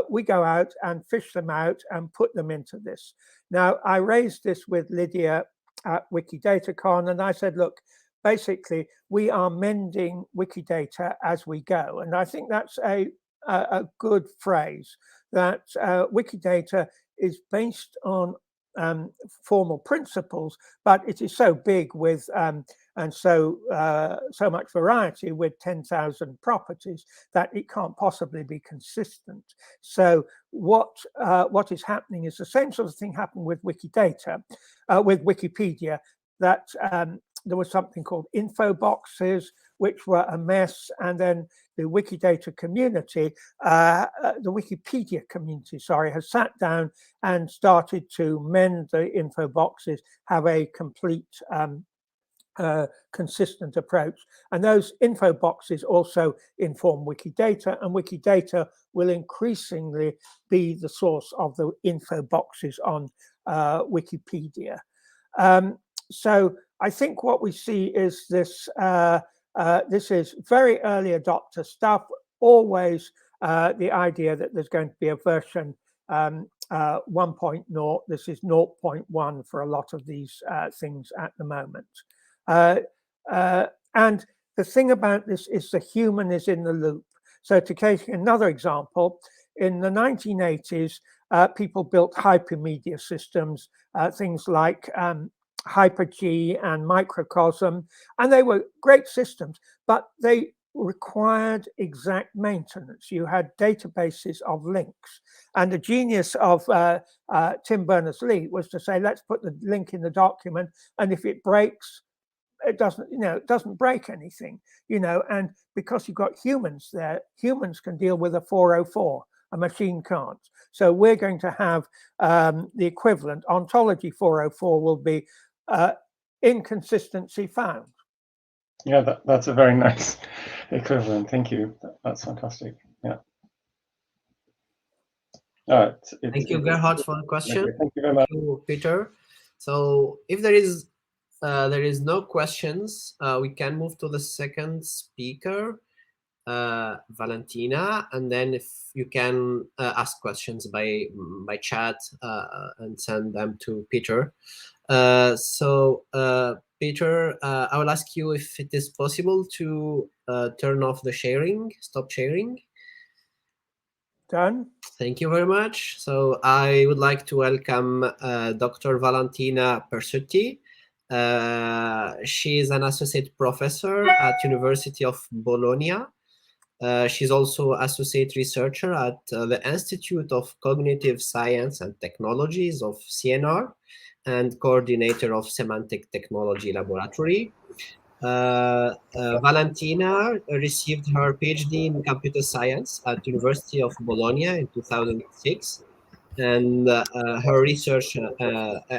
we go out and fish them out and put them into this. Now, I raised this with Lydia at WikiDataCon, and I said, look, basically, we are mending Wikidata as we go. And I think that's a good phrase, that Wikidata is based on formal principles, but it is so big with and so much variety with 10,000 properties that it can't possibly be consistent. So what is happening is the same sort of thing happened with Wikidata, with Wikipedia, that there was something called info boxes, which were a mess, and then the Wikidata community, the Wikipedia community, sorry, has sat down and started to mend the info boxes, have a complete consistent approach. And those info boxes also inform Wikidata, and Wikidata will increasingly be the source of the info boxes on Wikipedia. So I think what we see is this, this is very early adopter stuff, always the idea that there's going to be a version 1.0. This is 0.1 for a lot of these things at the moment. And the thing about this is the human is in the loop. So to take another example, in the 1980s, people built hypermedia systems, things like Hyper-G and Microcosm, and they were great systems, but they required exact maintenance. You had databases of links, and the genius of Tim Berners-Lee was to say, let's put the link in the document, and if it breaks, it doesn't, it doesn't break anything, and because you've got humans there, humans can deal with a 404, a machine can't. So we're going to have the equivalent. Ontology 404 will be inconsistency found. Yeah, that's a very nice equivalent. Thank you. That's fantastic. Yeah. Thank you, Gerhard, for the question. Thank you very much. Thank you, Peter. So if there is no questions, we can move to the second speaker, Valentina, and then if you can ask questions by chat and send them to Peter. So Peter, I will ask you if it is possible to turn off the sharing, stop sharing. Done. Thank you very much. So I would like to welcome Dr. Valentina Presutti. She is an associate professor at University of Bologna. She's also associate researcher at the Institute of Cognitive Science and Technologies of CNR and coordinator of Semantic Technology Laboratory. Valentina received her PhD in computer science at University of Bologna in 2006. And her research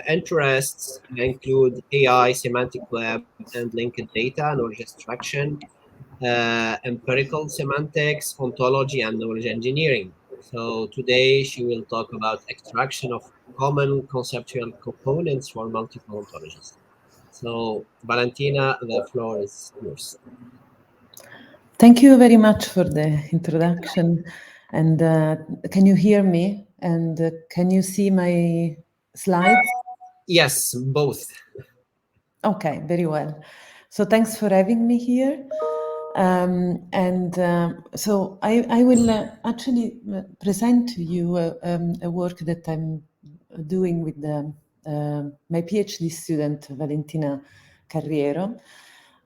interests include AI, semantic web, and linked data, knowledge extraction, empirical semantics, ontology, and knowledge engineering. So today she will talk about extraction of common conceptual components for multiple ontologies. So Valentina, the floor is yours. Thank you very much for the introduction. And can you hear me? And can you see my slides? Yes, both. Okay, very well. So thanks for having me here. So I will actually present to you a work that I'm doing with my PhD student, Valentina Carriero.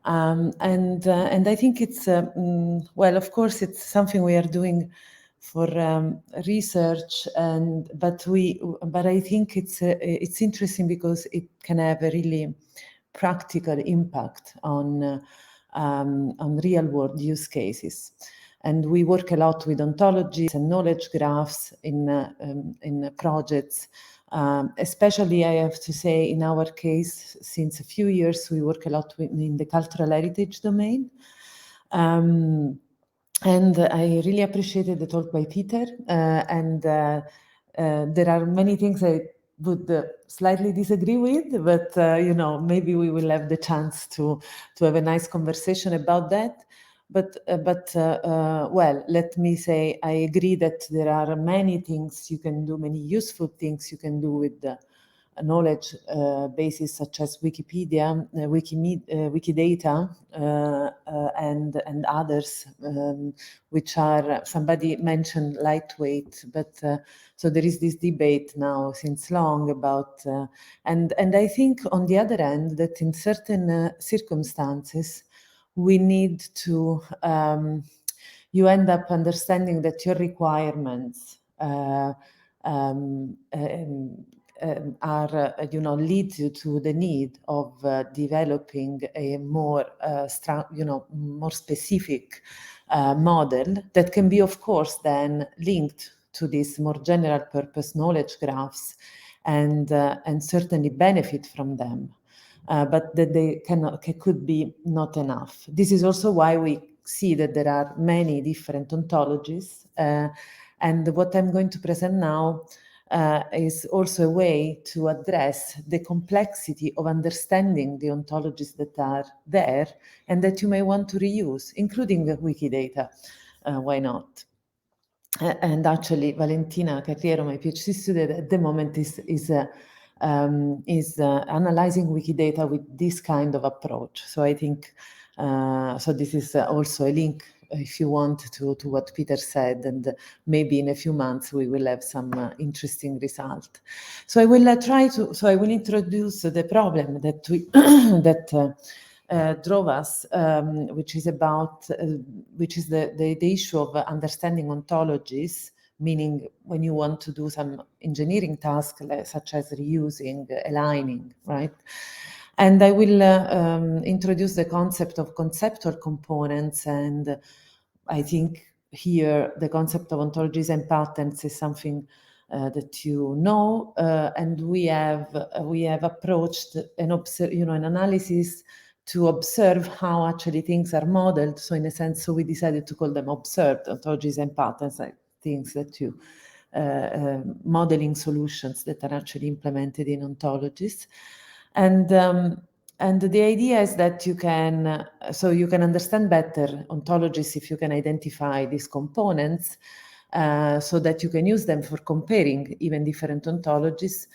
And I think it's, well, of course, it's something we are doing for research, but I think it's interesting because it can have a really practical impact on real world use cases. And we work a lot with ontologies and knowledge graphs in projects. Especially, I have to say, in our case, since a few years, we work a lot in the cultural heritage domain. And I really appreciated the talk by Peter. There are many things I would slightly disagree with, but maybe we will have the chance to have a nice conversation about that. Well, let me say, I agree that there are many things you can do, many useful things you can do with the knowledge bases such as Wikipedia, Wikidata, and others, which are, somebody mentioned lightweight, but so there is this debate now since long about, and I think on the other hand that in certain circumstances, we need to, you end up understanding that your requirements are, lead you to the need of developing a more, more specific model that can be, of course, then linked to this more general purpose knowledge graphs and certainly benefit from them. But that they could be not enough. This is also why we see that there are many different ontologies. And what I'm going to present now is also a way to address the complexity of understanding the ontologies that are there and that you may want to reuse, including Wikidata. Why not? and actually Valentina Carriero, my PhD student at the moment, is analyzing Wikidata with this kind of approach. So I think, so this is also a link, if you want, to what Peter said, and maybe in a few months we will have some interesting result. So I will I will introduce the problem that we drove us, which is about, which is the issue of understanding ontologies, meaning when you want to do some engineering task, such as reusing, aligning, right? And I will introduce the concept of conceptual components, and I think here the concept of ontologies and patterns is something that you know, and we have approached an analysis to observe how actually things are modeled. So in a sense, so we decided to call them observed ontologies and patterns, like things that you modeling solutions that are actually implemented in ontologies. And the idea is that you can, so you can understand better ontologies if you can identify these components, so that you can use them for comparing even different ontologies.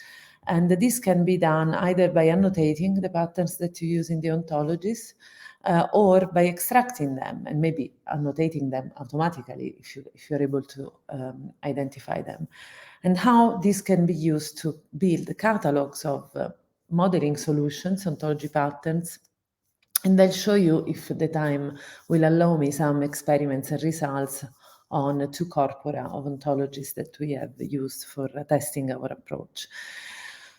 And this can be done either by annotating the patterns that you use in the ontologies, or by extracting them and maybe annotating them automatically if you're able to identify them. And how this can be used to build catalogs of modeling solutions, ontology patterns. And I'll show you, if the time will allow me, some experiments and results on 2 corpora of ontologies that we have used for testing our approach.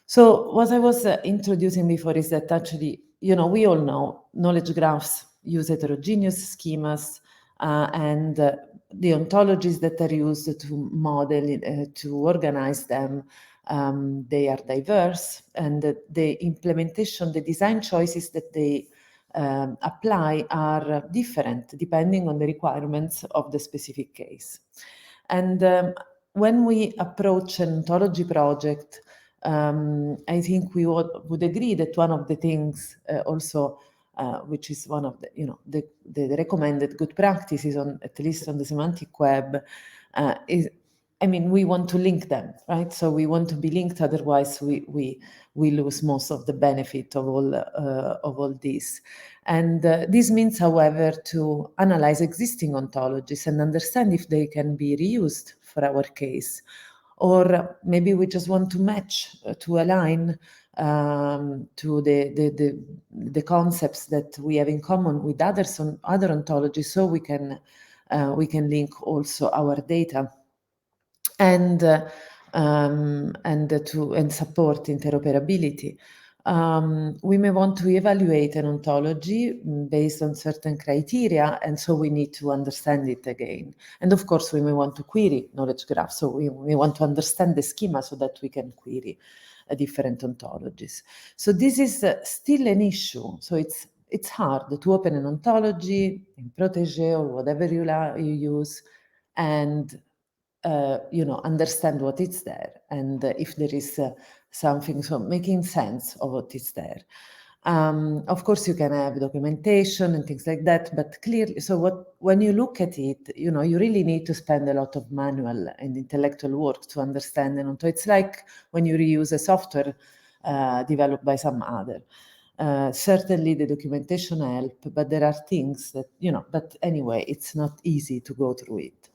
So what I was introducing before is that actually, we all know knowledge graphs use heterogeneous schemas, and the ontologies that are used to model, to organize them, they are diverse, and the implementation, the design choices that they apply are different depending on the requirements of the specific case. And when we approach an ontology project, I think we would agree that one of the things also, which is one of the, the recommended good practices, on at least on the semantic web, is, we want to link them, right? So we want to be linked, otherwise we lose most of the benefit of all this. And this means, however, to analyze existing ontologies and understand if they can be reused for our case. Or maybe we just want to match, to align to the concepts that we have in common with other ontologies, so we can link also our data and support interoperability. We may want to evaluate an ontology based on certain criteria, and so we need to understand it again. And of course, we may want to query knowledge graph, so we want to understand the schema so that we can query different ontologies. So this is still an issue. So it's hard to open an ontology in Protégé or whatever you use, and understand what is there, and if there is something, so making sense of what is there. Of course, you can have documentation and things like that, but clearly, so when you look at it, you really need to spend a lot of manual and intellectual work to understand it. So it's like when you reuse a software developed by some other. Certainly the documentation help, but there are things that, but anyway, it's not easy to go through it.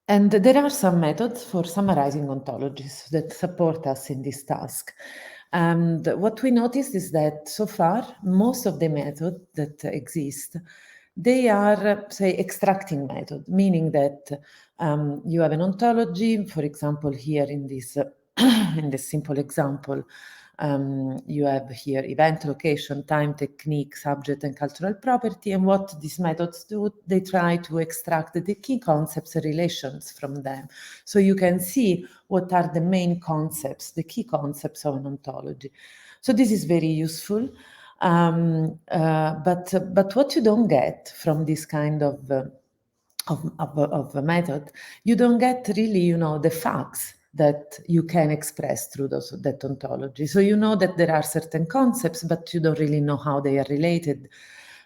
And there are some methods for summarizing ontologies that support us in this task. And what we noticed is that so far, most of the methods that exist, they are, say, extracting method, meaning that you have an ontology, for example, here in this in this simple example, you have here event, location, time, technique, subject, and cultural property. And what these methods do, they try to extract the key concepts and relations from them. So you can see what are the main concepts, the key concepts of an ontology. So this is very useful. But what you don't get from this kind of a method, you don't get really, the facts that you can express through that ontology. So you know that there are certain concepts, but you don't really know how they are related.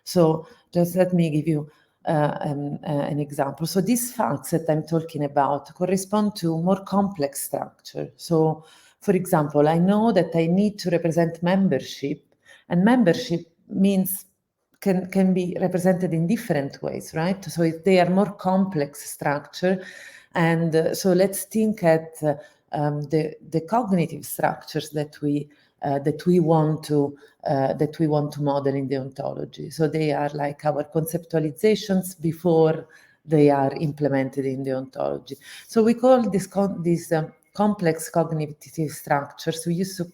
So just let me give you an example. So these facts that I'm talking about correspond to more complex structure. So, for example, I know that I need to represent membership, and membership means can be represented in different ways, right? So they are more complex structure, and so let's think at the cognitive structures that we want to model in the ontology. So they are like our conceptualizations before they are implemented in the ontology. So we call these complex cognitive structures. We used to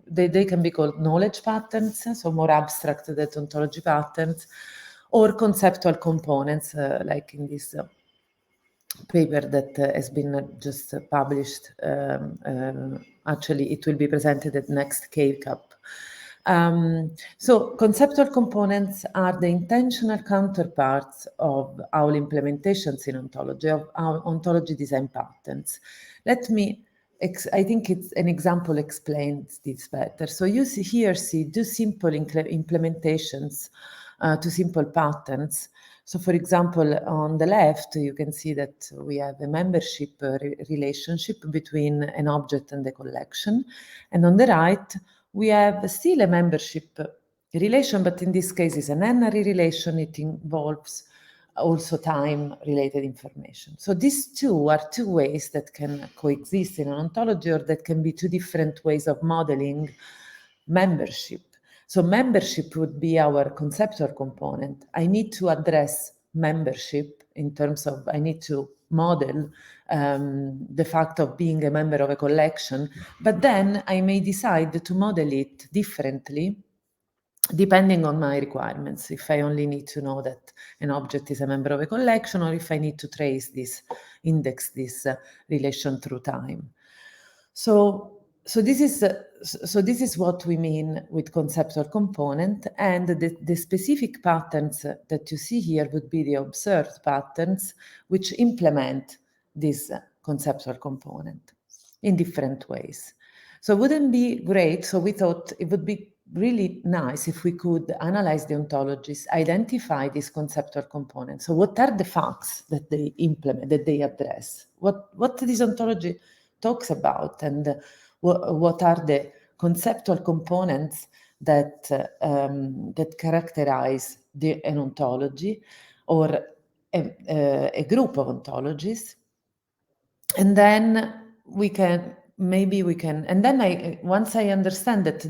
they can be called knowledge patterns, so more abstract than ontology patterns, or conceptual components, like in this paper that has been just published. Actually, it will be presented at next KCAP. So conceptual components are the intentional counterparts of our implementations in ontology, of our ontology design patterns. Let me, I think it's an example explains this better. So you see here, do simple implementations to simple patterns. So for example, on the left, you can see that we have a membership relationship between an object and the collection. And on the right, we have still a membership relation, but in this case it's an n-ary relation. It involves also time-related information. So these two are two ways that can coexist in an ontology, or that can be two different ways of modeling membership. So membership would be our conceptual component. I need to address membership in terms of, I need to model the fact of being a member of a collection, but then I may decide to model it differently depending on my requirements, if I only need to know that an object is a member of a collection, or if I need to trace this, index this relation through time. So this is what we mean with conceptual component, and the specific patterns that you see here would be the observed patterns which implement this conceptual component in different ways. So it wouldn't be great, so we thought it would be really nice if we could analyze the ontologies, identify these conceptual components. So what are the facts that they implement, that they address? What this ontology talks about, and what are the conceptual components that that characterize an ontology or a group of ontologies. And then and then once I understand that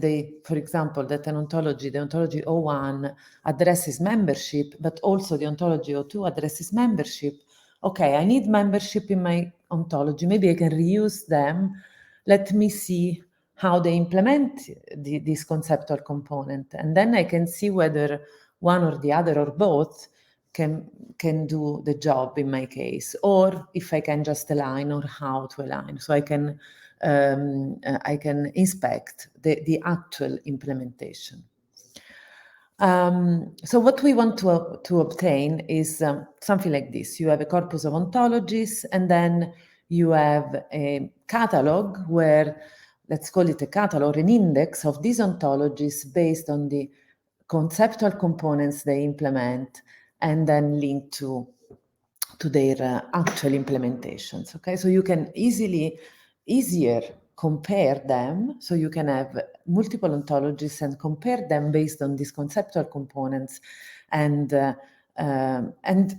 for example, that an ontology, the ontology O1 addresses membership, but also the ontology O2 addresses membership. Okay, I need membership in my ontology. Maybe I can reuse them. Let me see how they implement this conceptual component. And then I can see whether one or the other or both can do the job in my case, or if I can just align, or how to align. So I can inspect the actual implementation. So what we want to obtain is something like this. You have a corpus of ontologies, and then you have a catalog where, let's call it a catalog, an index of these ontologies based on the conceptual components they implement, and then link to their actual implementations. Okay, so you can easier compare them. So you can have multiple ontologies and compare them based on these conceptual components, and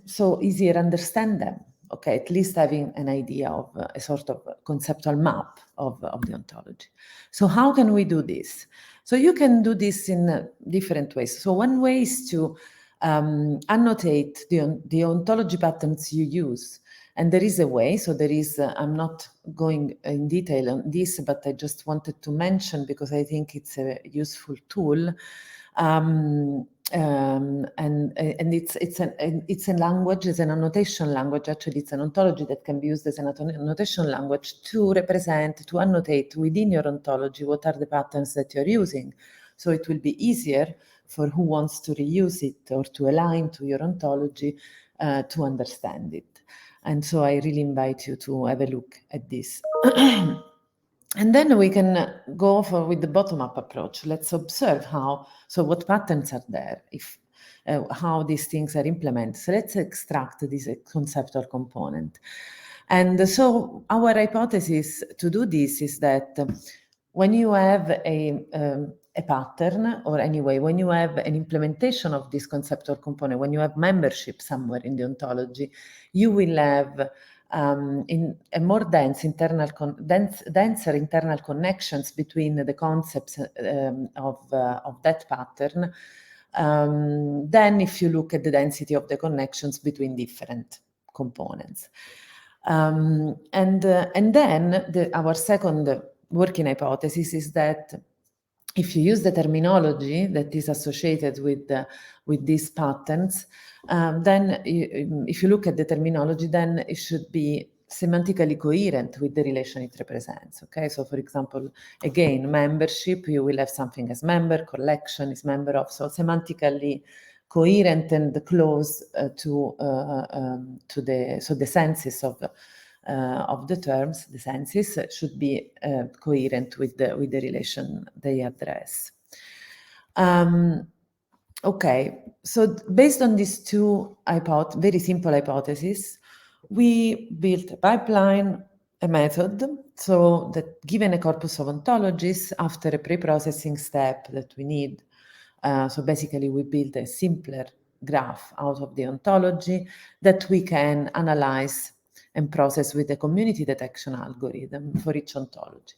so easier understand them. Okay, at least having an idea of a sort of conceptual map of the ontology. So how can we do this? So you can do this in different ways. So one way is to annotate the ontology patterns you use. And there is a way, so there is, I'm not going in detail on this, but I just wanted to mention because I think it's a useful tool. And it's a language, it's an annotation language. Actually, it's an ontology that can be used as an annotation language to represent, to annotate within your ontology what are the patterns that you're using. So it will be easier for who wants to reuse it or to align to your ontology to understand it. And so I really invite you to have a look at this. And then we can go with the bottom-up approach. Let's observe so what patterns are there? If how these things are implemented. So let's extract this conceptual component. And so our hypothesis to do this is that when you have a pattern, or anyway, when you have an implementation of this conceptual component, when you have membership somewhere in the ontology, you will have in a more denser internal connections between the concepts of that pattern than if you look at the density of the connections between different components. And then our second working hypothesis is that if you use the terminology that is associated with these patterns, then if you look at the terminology, then it should be semantically coherent with the relation it represents. Okay, so for example, again, membership, you will have something as member, collection is member of, so semantically coherent and close to the senses of the terms, the senses should be coherent with the relation they address. Okay, so based on these two very simple hypotheses, we built a pipeline, a method, so that given a corpus of ontologies, after a pre-processing step that we need, so basically we build a simpler graph out of the ontology that we can analyze and process with the community detection algorithm for each ontology,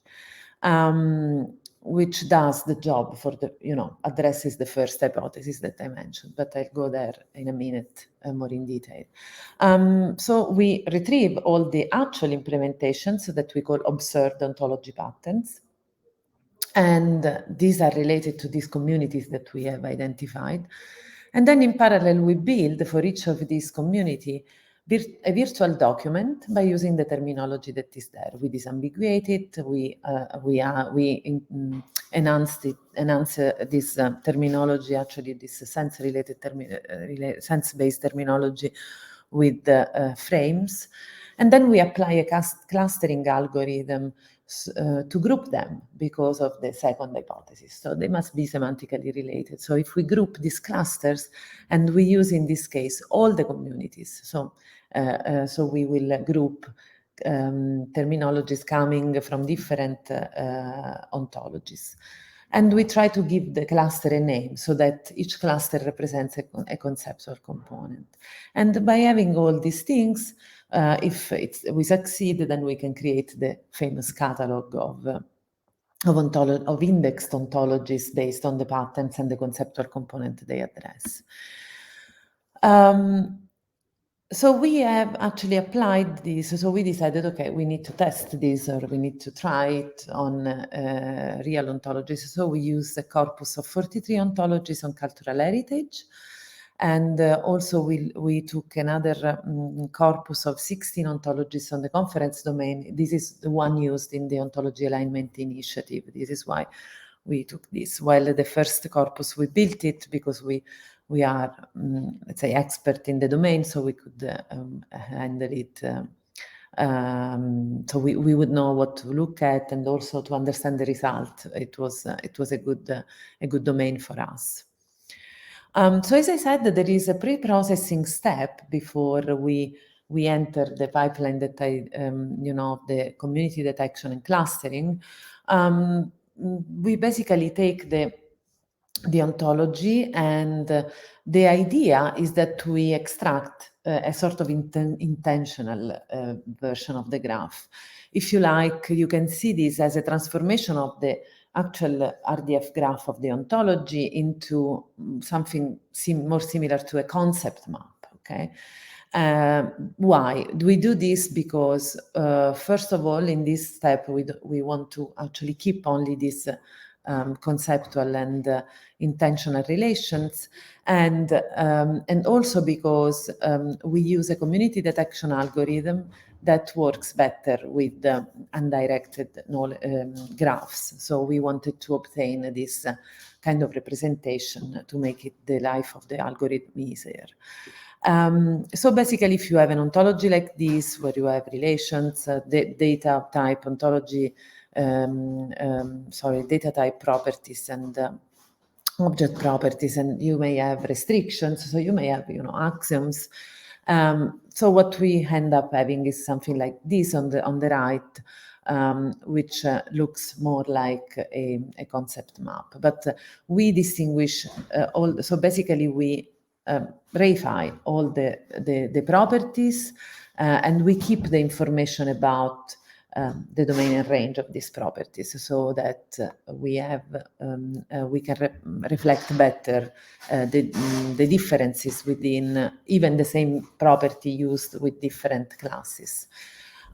which does the job for the, addresses the first hypothesis that I mentioned, but I'll go there in a minute more in detail. So we retrieve all the actual implementations that we call observed ontology patterns. And these are related to these communities that we have identified. And then in parallel, we build for each of these community a virtual document by using the terminology that is there. We disambiguate it, we enhance this terminology, actually this sense-based terminology with frames. And then we apply a clustering algorithm to group them because of the second hypothesis. So they must be semantically related. So if we group these clusters, and we use in this case all the communities, so we will group terminologies coming from different ontologies. And we try to give the cluster a name so that each cluster represents a conceptual component. And by having all these things, if we succeed, then we can create the famous catalog of indexed ontologies based on the patterns and the conceptual component they address. So we have actually applied this. So we decided, okay, we need to test this, or we need to try it on real ontologies. So we used a corpus of 43 ontologies on cultural heritage. And also we took another corpus of 16 ontologies on the conference domain. This is the one used in the ontology alignment initiative. This is why we took this. While the first corpus, we built it because we are, let's say, expert in the domain, so we could handle it. So we would know what to look at, and also to understand the result. It was a good domain for us. So as I said, there is a pre-processing step before we enter the pipeline that the community detection and clustering. We basically take the ontology, and the idea is that we extract a sort of intentional version of the graph. If you like, you can see this as a transformation of the actual RDF graph of the ontology into something more similar to a concept map, okay? Why? We do this because, first of all, in this step, we want to actually keep only this conceptual and intentional relations, and also because we use a community detection algorithm that works better with undirected graphs. So we wanted to obtain this kind of representation to make it the life of the algorithm easier. So basically, if you have an ontology like this, where you have relations, the data type ontology, data type properties, and object properties, and you may have restrictions, so you may have, you know, axioms. So what we end up having is something like this on the right, which looks more like a concept map. But we distinguish so basically we reify all the properties, and we keep the information about the domain and range of these properties, so that we can reflect better the differences within even the same property used with different classes.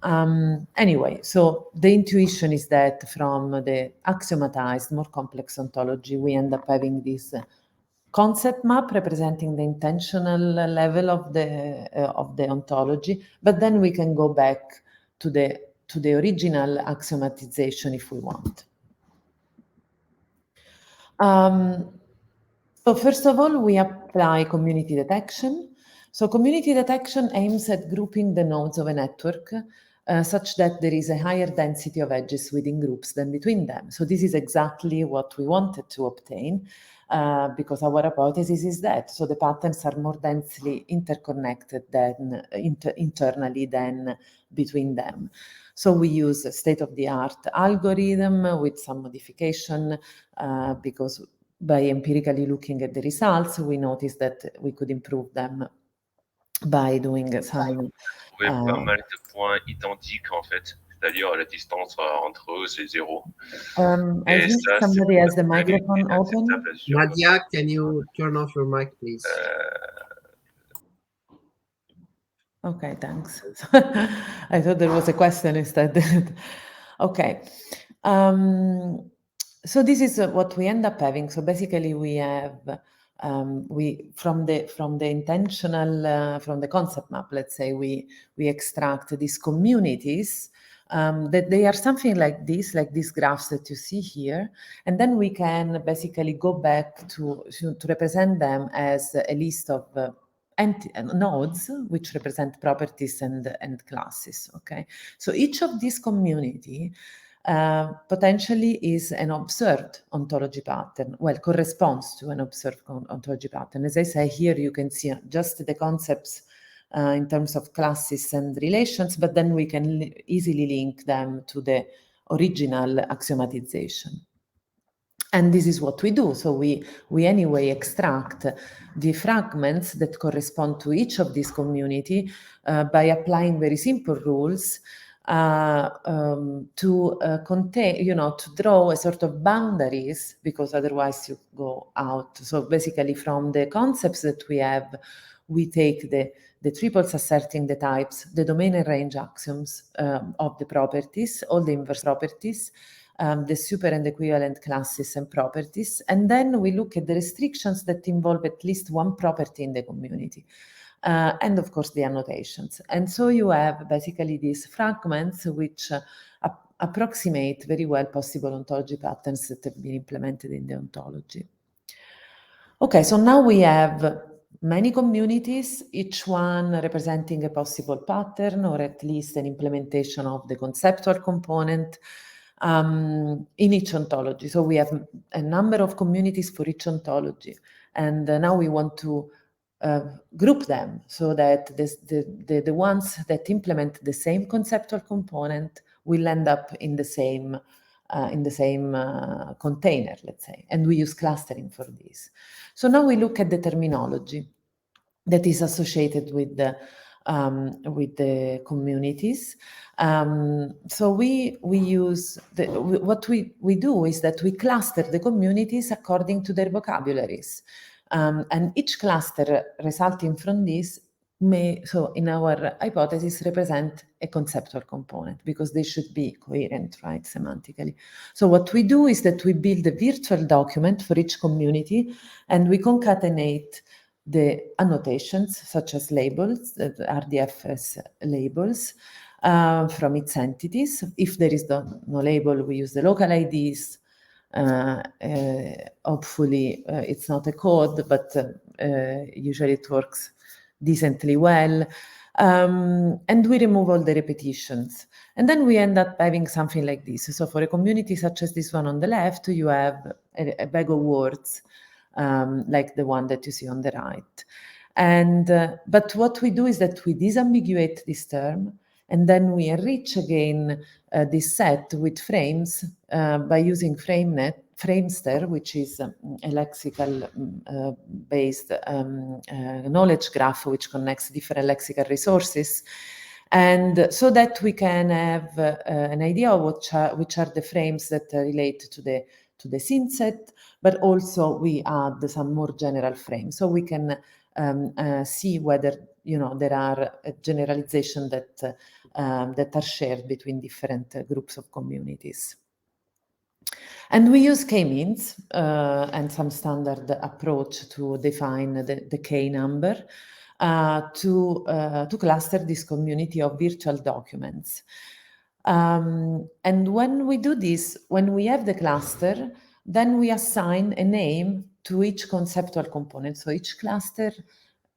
Anyway, so the intuition is that from the axiomatized, more complex ontology, we end up having this concept map representing the intentional level of the ontology, but then we can go back to the original axiomatization if we want. So first of all, we apply community detection. So community detection aims at grouping the nodes of a network such that there is a higher density of edges within groups than between them. So this is exactly what we wanted to obtain, because our hypothesis is that so the patterns are more densely interconnected than internally than between them. So we use a state-of-the-art algorithm with some modification because by empirically looking at the results, we noticed that we could improve them by doing some. Pas mal de points identiques en fait, c'est-à-dire la distance entre eux c'est 0. I think somebody has the microphone open. Nadia, can you turn off your mic, please? Okay, thanks. I thought there was a question instead. Okay. So this is what we end up having. So basically we have from the intentional from the concept map, let's say we extract these communities that they are something like these graphs that you see here, and then we can basically go back to represent them as a list of nodes which represent properties and classes. Okay, so each of these community potentially is an observed ontology pattern, well, corresponds to an observed ontology pattern. As I say, here you can see just the concepts in terms of classes and relations, but then we can easily link them to the original axiomatization. And this is what we do. So we anyway extract the fragments that correspond to each of these community by applying very simple rules to contain, to draw a sort of boundaries, because otherwise you go out. So basically from the concepts that we have, we take the triples asserting the types, the domain and range axioms of the properties, all the inverse properties, the super and equivalent classes and properties, and then we look at the restrictions that involve at least one property in the community. And of course the annotations. And so you have basically these fragments which approximate very well possible ontology patterns that have been implemented in the ontology. Okay, so now we have many communities, each one representing a possible pattern or at least an implementation of the conceptual component in each ontology. So we have a number of communities for each ontology, and now we want to group them so that the ones that implement the same conceptual component will end up in the same container, let's say, and we use clustering for this. So now we look at the terminology that is associated with the communities. So we use what we do is that we cluster the communities according to their vocabularies. And each cluster resulting from this may, so in our hypothesis, represent a conceptual component because they should be coherent, right, semantically. So what we do is that we build a virtual document for each community and we concatenate the annotations such as labels, RDFS labels, from its entities. If there is no label, we use the local IDs. Hopefully it's not a code, but usually it works decently well. And we remove all the repetitions. And then we end up having something like this. So for a community such as this one on the left, you have a bag of words like the one that you see on the right. And but what we do is that we disambiguate this term, and then we enrich again this set with frames by using Framester, which is a lexical based knowledge graph which connects different lexical resources. And so that we can have an idea of which are the frames that relate to the scene set, but also we add some more general frames. So we can see whether, you know, there are generalizations that are shared between different groups of communities. And we use k-means and some standard approach to define the k-number to cluster this community of virtual documents. And when we do this, when we have the cluster, then we assign a name to each conceptual component. So each cluster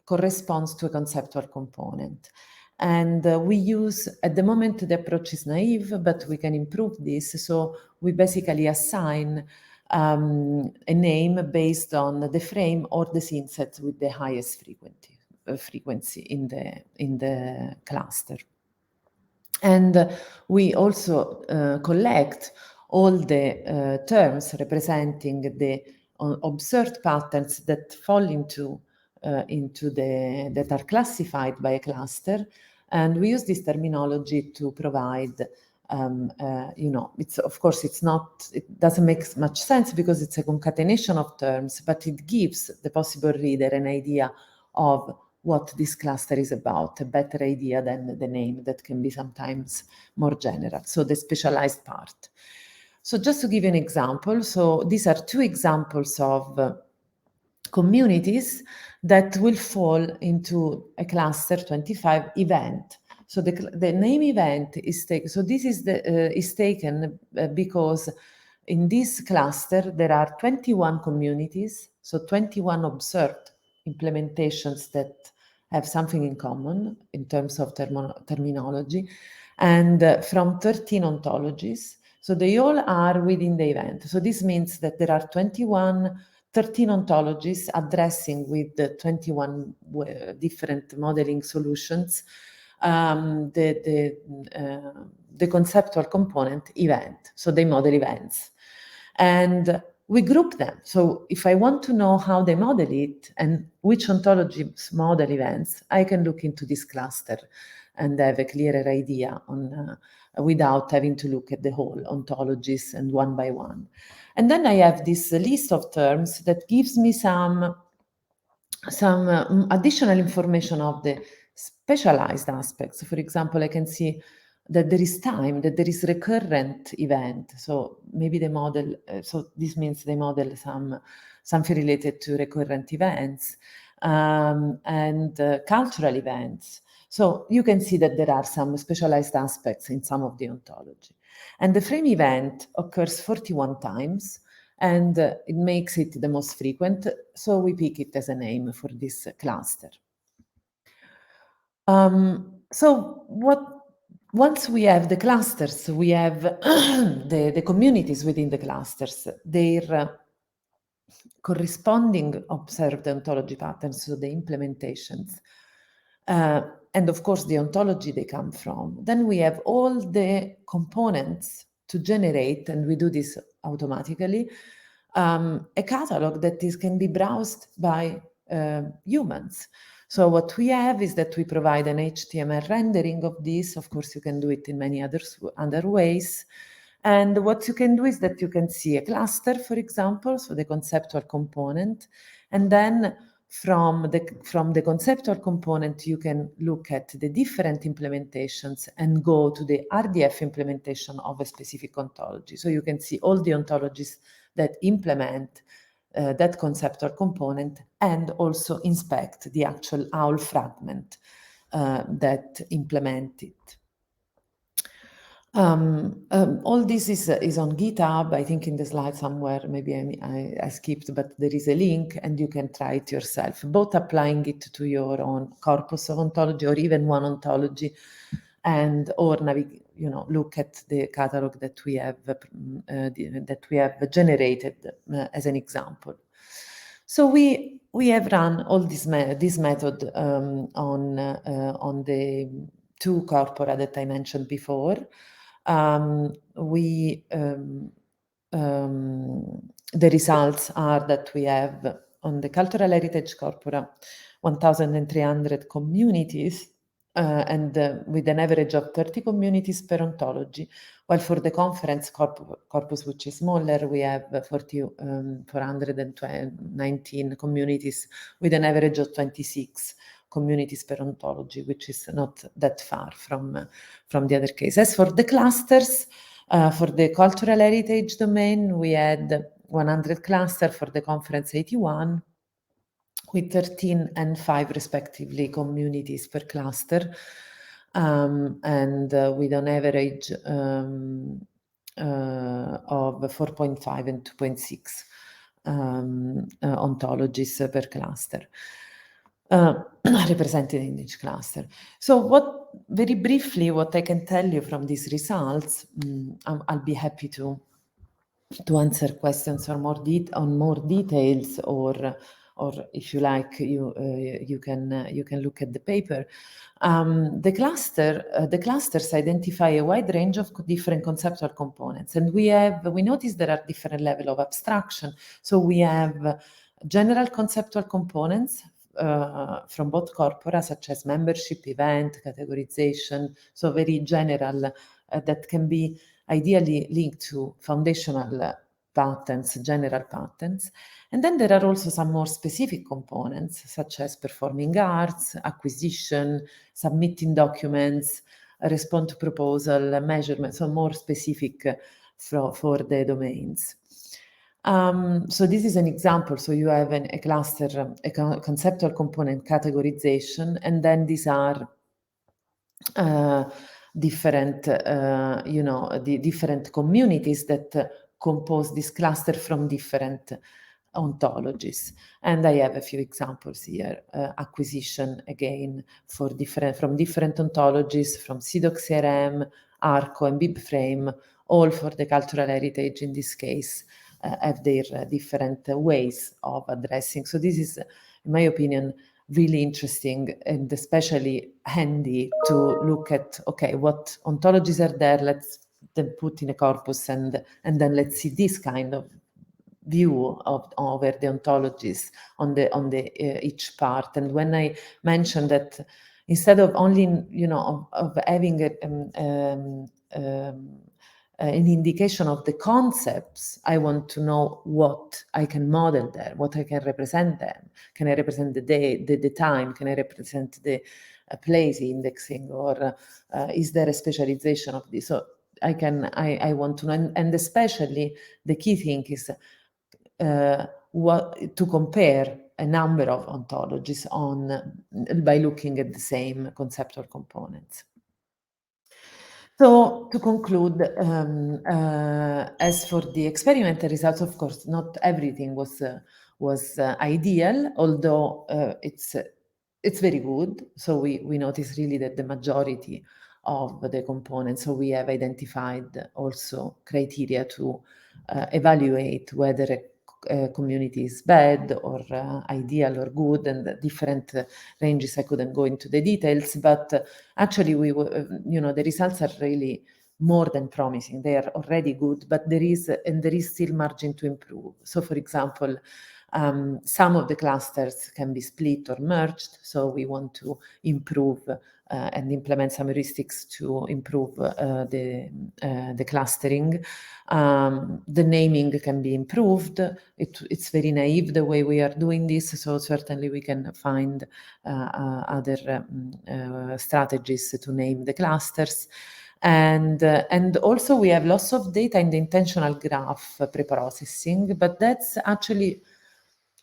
corresponds to a conceptual component. And we use, at the moment, the approach is naive, but we can improve this. So we basically assign a name based on the frame or the scene set with the highest frequency in the cluster. And we also collect all the terms representing the observed patterns that fall into that are classified by a cluster, and we use this terminology to provide you know, it's, of course, it doesn't make much sense because it's a concatenation of terms, but it gives the possible reader an idea of what this cluster is about, a better idea than the name that can be sometimes more general. So the specialized part. So just to give you an example, so these are two examples of communities that will fall into a cluster 25 event. So the name event is taken. So this is taken because in this cluster there are 21 communities, so 21 observed implementations that have something in common in terms of terminology, and from 13 ontologies. So they all are within the event. So this means that there are 13 ontologies addressing with the 21 different modeling solutions the conceptual component event. So they model events. And we group them. So if I want to know how they model it and which ontologies model events, I can look into this cluster and have a clearer idea on without having to look at the whole ontologies and one by one. And then I have this list of terms that gives me some additional information of the specialized aspects. For example, I can see that there is time, that there is recurrent event. So maybe the model, so this means they model something related to recurrent events and cultural events. So you can see that there are some specialized aspects in some of the ontology. And the frame event occurs 41 times, and it makes it the most frequent. So we pick it as a name for this cluster. So once we have the clusters, we have the communities within the clusters, their corresponding observed ontology patterns, so the implementations, and of course the ontology they come from. Then we have all the components to generate, and we do this automatically, a catalog that can be browsed by humans. So what we have is that we provide an HTML rendering of this. Of course, you can do it in many other ways. And what you can do is that you can see a cluster, for example, so the conceptual component, and then from the conceptual component, you can look at the different implementations and go to the RDF implementation of a specific ontology. So you can see all the ontologies that implement that conceptual component and also inspect the actual OWL fragment that implement it. All this is on GitHub. I think in the slide somewhere, maybe I skipped, but there is a link and you can try it yourself, both applying it to your own corpus of ontology or even one ontology, and or look at the catalog that we have generated as an example. So we have run all this method on the two corpora that I mentioned before. The results are that we have on the cultural heritage corpora 1,300 communities and with an average of 30 communities per ontology, while for the conference corpus, which is smaller, we have 419 communities with an average of 26 communities per ontology, which is not that far from the other case. As for the clusters, for the cultural heritage domain, we had 100 clusters, for the conference 81, with 13 and 5 respectively communities per cluster, and with an average of 4.5 and 2.6 ontologies per cluster. Represented in each cluster. So very briefly, what I can tell you from these results, I'll be happy to answer questions on more details, or if you like, you can look at the paper. The clusters identify a wide range of different conceptual components, and we notice there are different levels of abstraction. So we have general conceptual components from both corpora, such as membership, event, categorization, so very general, that can be ideally linked to foundational patterns, general patterns. And then there are also some more specific components, such as performing arts, acquisition, submitting documents, response to proposal, measurement, so more specific for the domains. So this is an example. So you have a cluster, a conceptual component categorization, and then these are different, the different communities that compose this cluster from different ontologies. And I have a few examples here. Acquisition, again, from different ontologies, from CDOC-CRM, ARCO, and BibFrame, all for the cultural heritage in this case, have their different ways of addressing. So this is, in my opinion, really interesting and especially handy to look at, okay, what ontologies are there, let's then put in a corpus, and then let's see this kind of view of over the ontologies on the each part. And when I mentioned that instead of only, of having an indication of the concepts, I want to know what I can model there, what I can represent them. Can I represent the day, the time? Can I represent the place indexing, or is there a specialization of this? So I want to know, and especially the key thing is to compare a number of ontologies by looking at the same conceptual components. So to conclude, as for the experimental results, of course, not everything was ideal, although it's very good. So we notice really that the majority of the components, so we have identified also criteria to evaluate whether a community is bad or ideal or good, and different ranges. I couldn't go into the details, but actually the results are really more than promising. They are already good, but there is still margin to improve. So for example, some of the clusters can be split or merged, so we want to improve and implement some heuristics to improve the clustering. The naming can be improved. It's very naive the way we are doing this, so certainly we can find other strategies to name the clusters. And also we have lots of data in the intentional graph preprocessing, but that's actually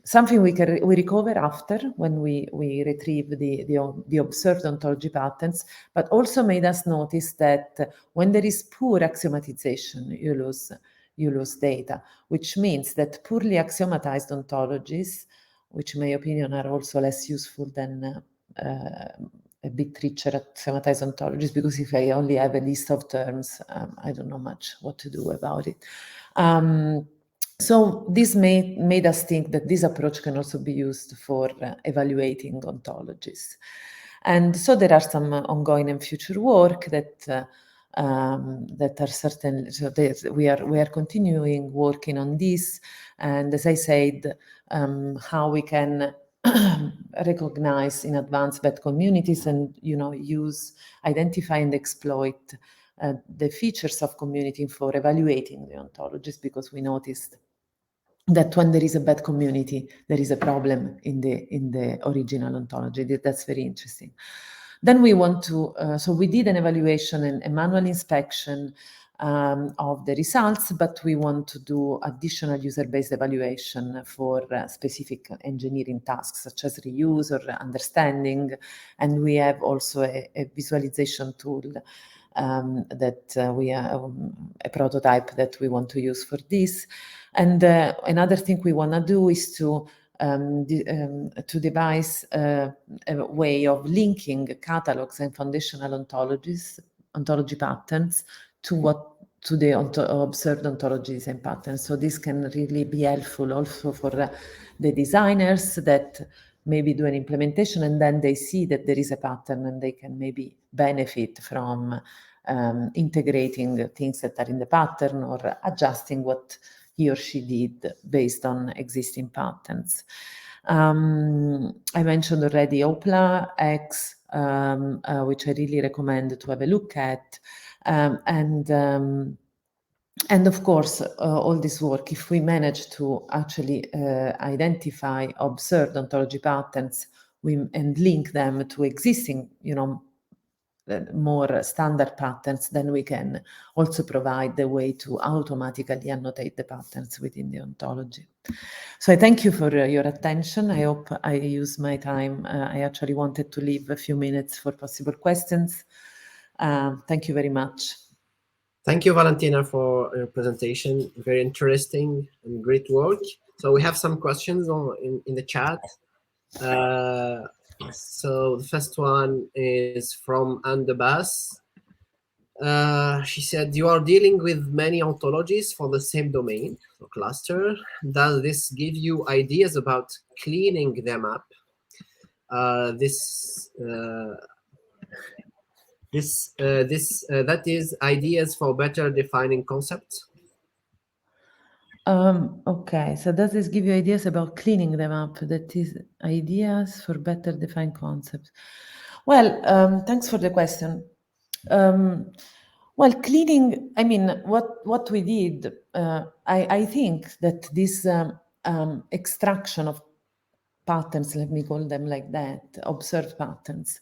something we recover after when we retrieve the observed ontology patterns, but also made us notice that when there is poor axiomatization, you lose data, which means that poorly axiomatized ontologies, which in my opinion are also less useful than a bit richer axiomatized ontologies, because if I only have a list of terms, I don't know much what to do about it. So this made us think that this approach can also be used for evaluating ontologies. And so there are some ongoing and future work that are certain. So we are continuing working on this. And as I said, how we can recognize in advance bad communities and identify and exploit the features of community for evaluating the ontologies, because we noticed that when there is a bad community, there is a problem in the original ontology. That's very interesting. Then we want to, so we did an evaluation and a manual inspection of the results, but we want to do additional user-based evaluation for specific engineering tasks, such as reuse or understanding. And we have also a visualization tool that we are a prototype that we want to use for this. And another thing we want to do is to devise a way of linking catalogs and foundational ontology patterns to the observed ontologies and patterns. So this can really be helpful also for the designers that maybe do an implementation and then they see that there is a pattern and they can maybe benefit from integrating things that are in the pattern or adjusting what he or she did based on existing patterns. I mentioned already OPLA X, which I really recommend to have a look at. And of course, all this work, if we manage to actually identify observed ontology patterns and link them to existing, more standard patterns, then we can also provide the way to automatically annotate the patterns within the ontology. So I thank you for your attention. I hope I use my time. I actually wanted to leave a few minutes for possible questions. Thank you very much. Thank you, Valentina, for your presentation. Very interesting and great work. So we have some questions in the chat. So the first one is from Andebas. She said, you are dealing with many ontologies for the same domain, so cluster. Does this give you ideas about cleaning them up? That is ideas for better defining concepts. Okay, so does this give you ideas about cleaning them up? That is ideas for better defined concepts. Well, thanks for the question. Well, cleaning, I mean, what we did, I think that this extraction of patterns, let me call them like that, observed patterns,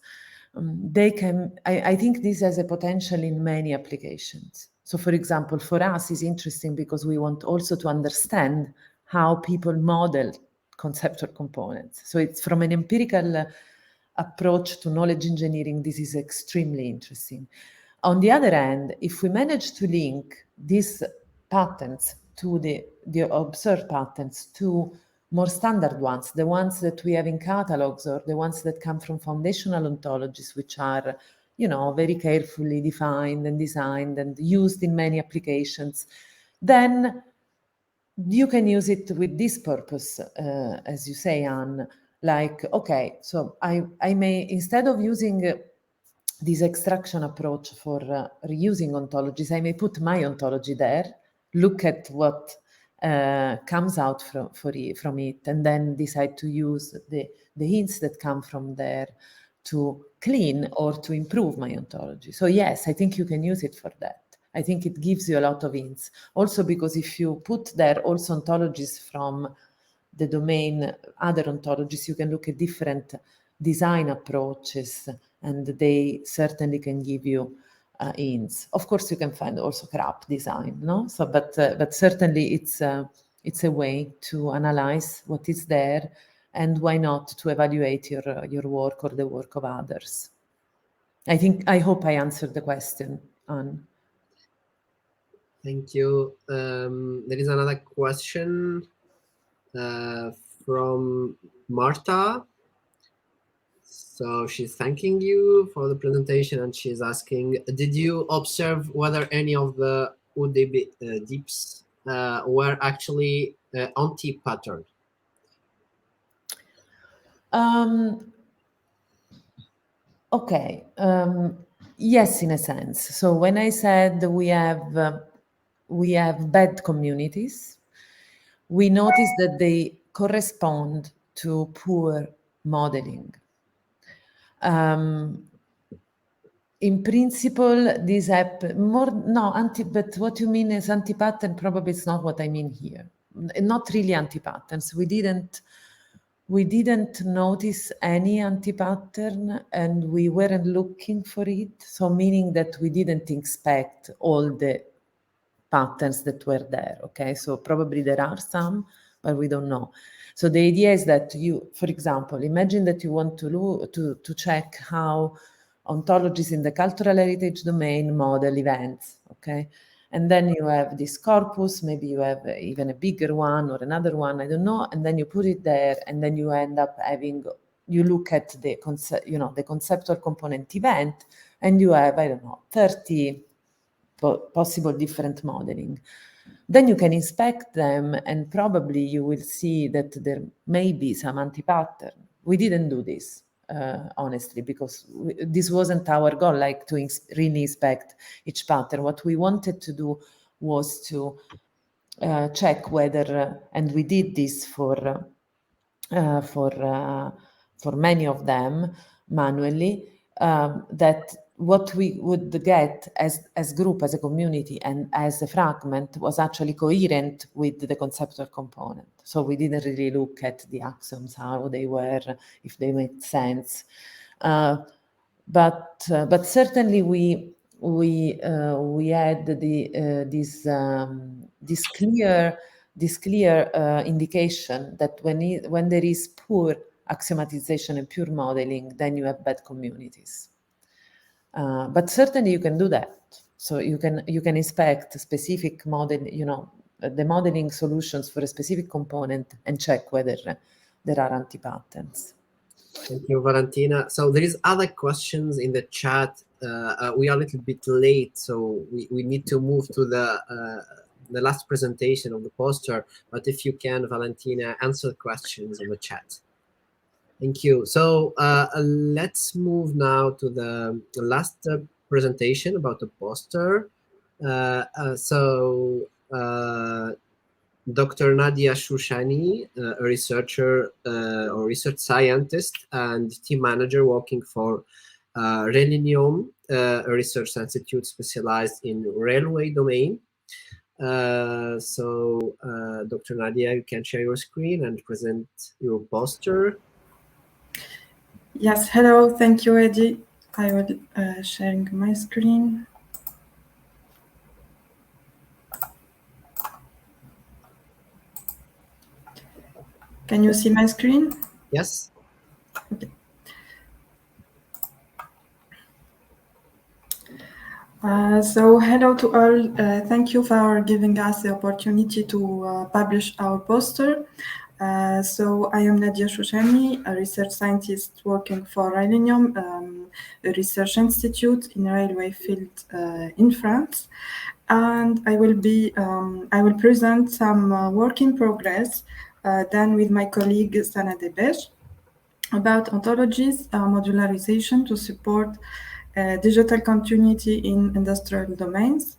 they can, I think this has a potential in many applications. So for example, for us it's interesting because we want also to understand how people model conceptual components. So it's from an empirical approach to knowledge engineering, this is extremely interesting. On the other hand, if we manage to link these patterns to the observed patterns to more standard ones, the ones that we have in catalogs or the ones that come from foundational ontologies, which are, very carefully defined and designed and used in many applications, then you can use it with this purpose, as you say, Anne, like, okay, so I may, instead of using this extraction approach for reusing ontologies, I may put my ontology there, look at what comes out from it, and then decide to use the hints that come from there to clean or to improve my ontology. So yes, I think you can use it for that. I think it gives you a lot of hints. Also because if you put there also ontologies from the domain, other ontologies, you can look at different design approaches, and they certainly can give you hints. Of course, you can find also crap design, no? So, but certainly it's a way to analyze what is there, and why not to evaluate your work or the work of others. I hope I answered the question, Anne. Thank you. There is another question from Marta. So she's thanking you for the presentation, and she's asking, did you observe whether any of the UDB deeps were actually anti-pattern? Okay. Yes, in a sense. So when I said we have bad communities, we notice that they correspond to poor modeling. In principle, this happen more but what you mean is anti-pattern, probably it's not what I mean here. Not really anti-patterns. We didn't notice any anti-pattern, and we weren't looking for it. So meaning that we didn't inspect all the patterns that were there. Okay, so probably there are some, but we don't know. So the idea is that you, for example, imagine that you want to check how ontologies in the cultural heritage domain model events. Okay. And then you have this corpus, maybe you have even a bigger one or another one, I don't know, and then you put it there, and then you end up having, you look at the the conceptual component event, and you have, I don't know, 30 possible different modeling. Then you can inspect them, and probably you will see that there may be some anti-pattern. We didn't do this. Honestly, because this wasn't our goal, like to really inspect each pattern. What we wanted to do was to check whether, and we did this for many of them manually, that what we would get as group, as a community, and as a fragment was actually coherent with the conceptual component. So we didn't really look at the axioms, how they were, if they made sense. But certainly we had this clear indication that when there is poor axiomatization and pure modeling, then you have bad communities. But certainly you can do that. So you can inspect specific model, the modeling solutions for a specific component, and check whether there are anti-patterns. Thank you, Valentina. So there is other questions in the chat. We are a little bit late, so we need to move to the last presentation of the poster. But if you can, Valentina, answer questions in the chat. Thank you. So let's move now to the last presentation about the poster. Dr. Nadia Chouchani, a researcher or research scientist and team manager working for Railenium, a research institute specialized in railway domain. Dr. Nadia, you can share your screen and present your poster. Yes, hello, thank you, Eddie. I will sharing my screen. Can you see my screen? Yes. Okay. So hello to all. Thank you for giving us the opportunity to publish our poster. So I am Nadia Chouchani, a research scientist working for Railenium, a research institute in railway field in France. And I will present some work in progress done with my colleague Sana Debej about ontologies, modularization to support digital continuity in industrial domains.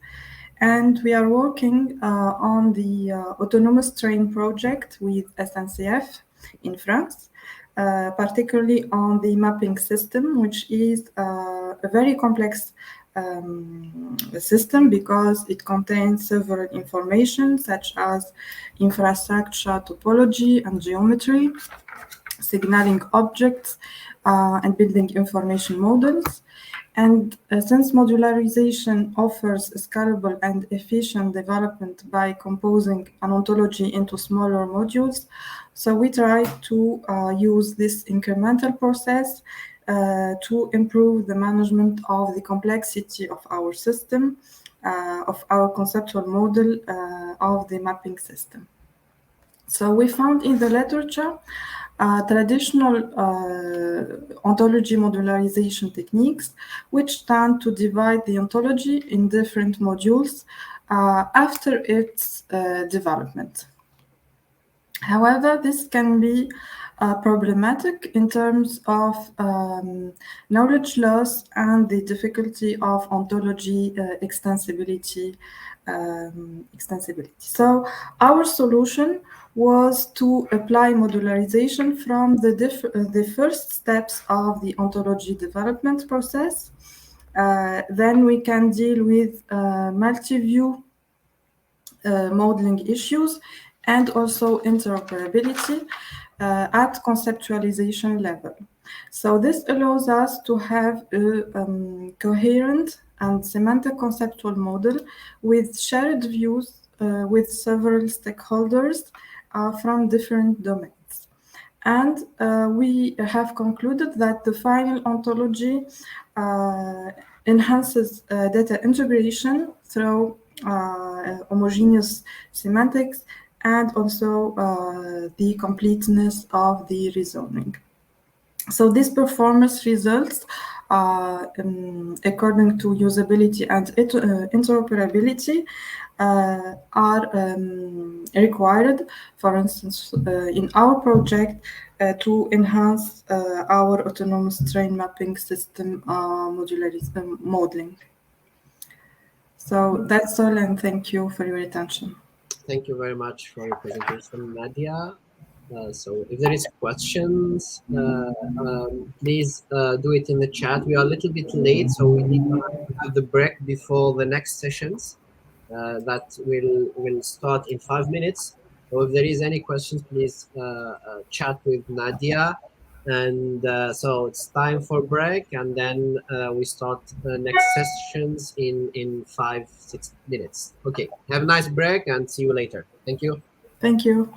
And we are working on the autonomous train project with SNCF in France, particularly on the mapping system, which is a very complex system because it contains several information such as infrastructure topology and geometry, signaling objects, and building information models. And since modularization offers scalable and efficient development by composing an ontology into smaller modules, so we try to use this incremental process to improve the management of the complexity of our system, of our conceptual model of the mapping system. So we found in the literature traditional ontology modularization techniques, which tend to divide the ontology in different modules after its development. However, this can be problematic in terms of knowledge loss and the difficulty of ontology extensibility. So our solution was to apply modularization from the first steps of the ontology development process. Then we can deal with multi-view modeling issues and also interoperability at conceptualization level. So this allows us to have a coherent and semantic conceptual model with shared views with several stakeholders from different domains. And we have concluded that the final ontology enhances data integration through homogeneous semantics and also the completeness of the reasoning. So these performance results, according to usability and interoperability, are required, for instance, in our project, to enhance our autonomous train mapping system modeling. So that's all, and thank you for your attention. Thank you very much for your presentation, Nadia. So if there is questions, please do it in the chat. We are a little bit late, so we need to have the break before the next sessions that will start in 5 minutes. So if there is any questions, please chat with Nadia. And so it's time for break, and then we start the next sessions in 5-6 minutes. Okay, have a nice break and see you later. Thank you. Thank you.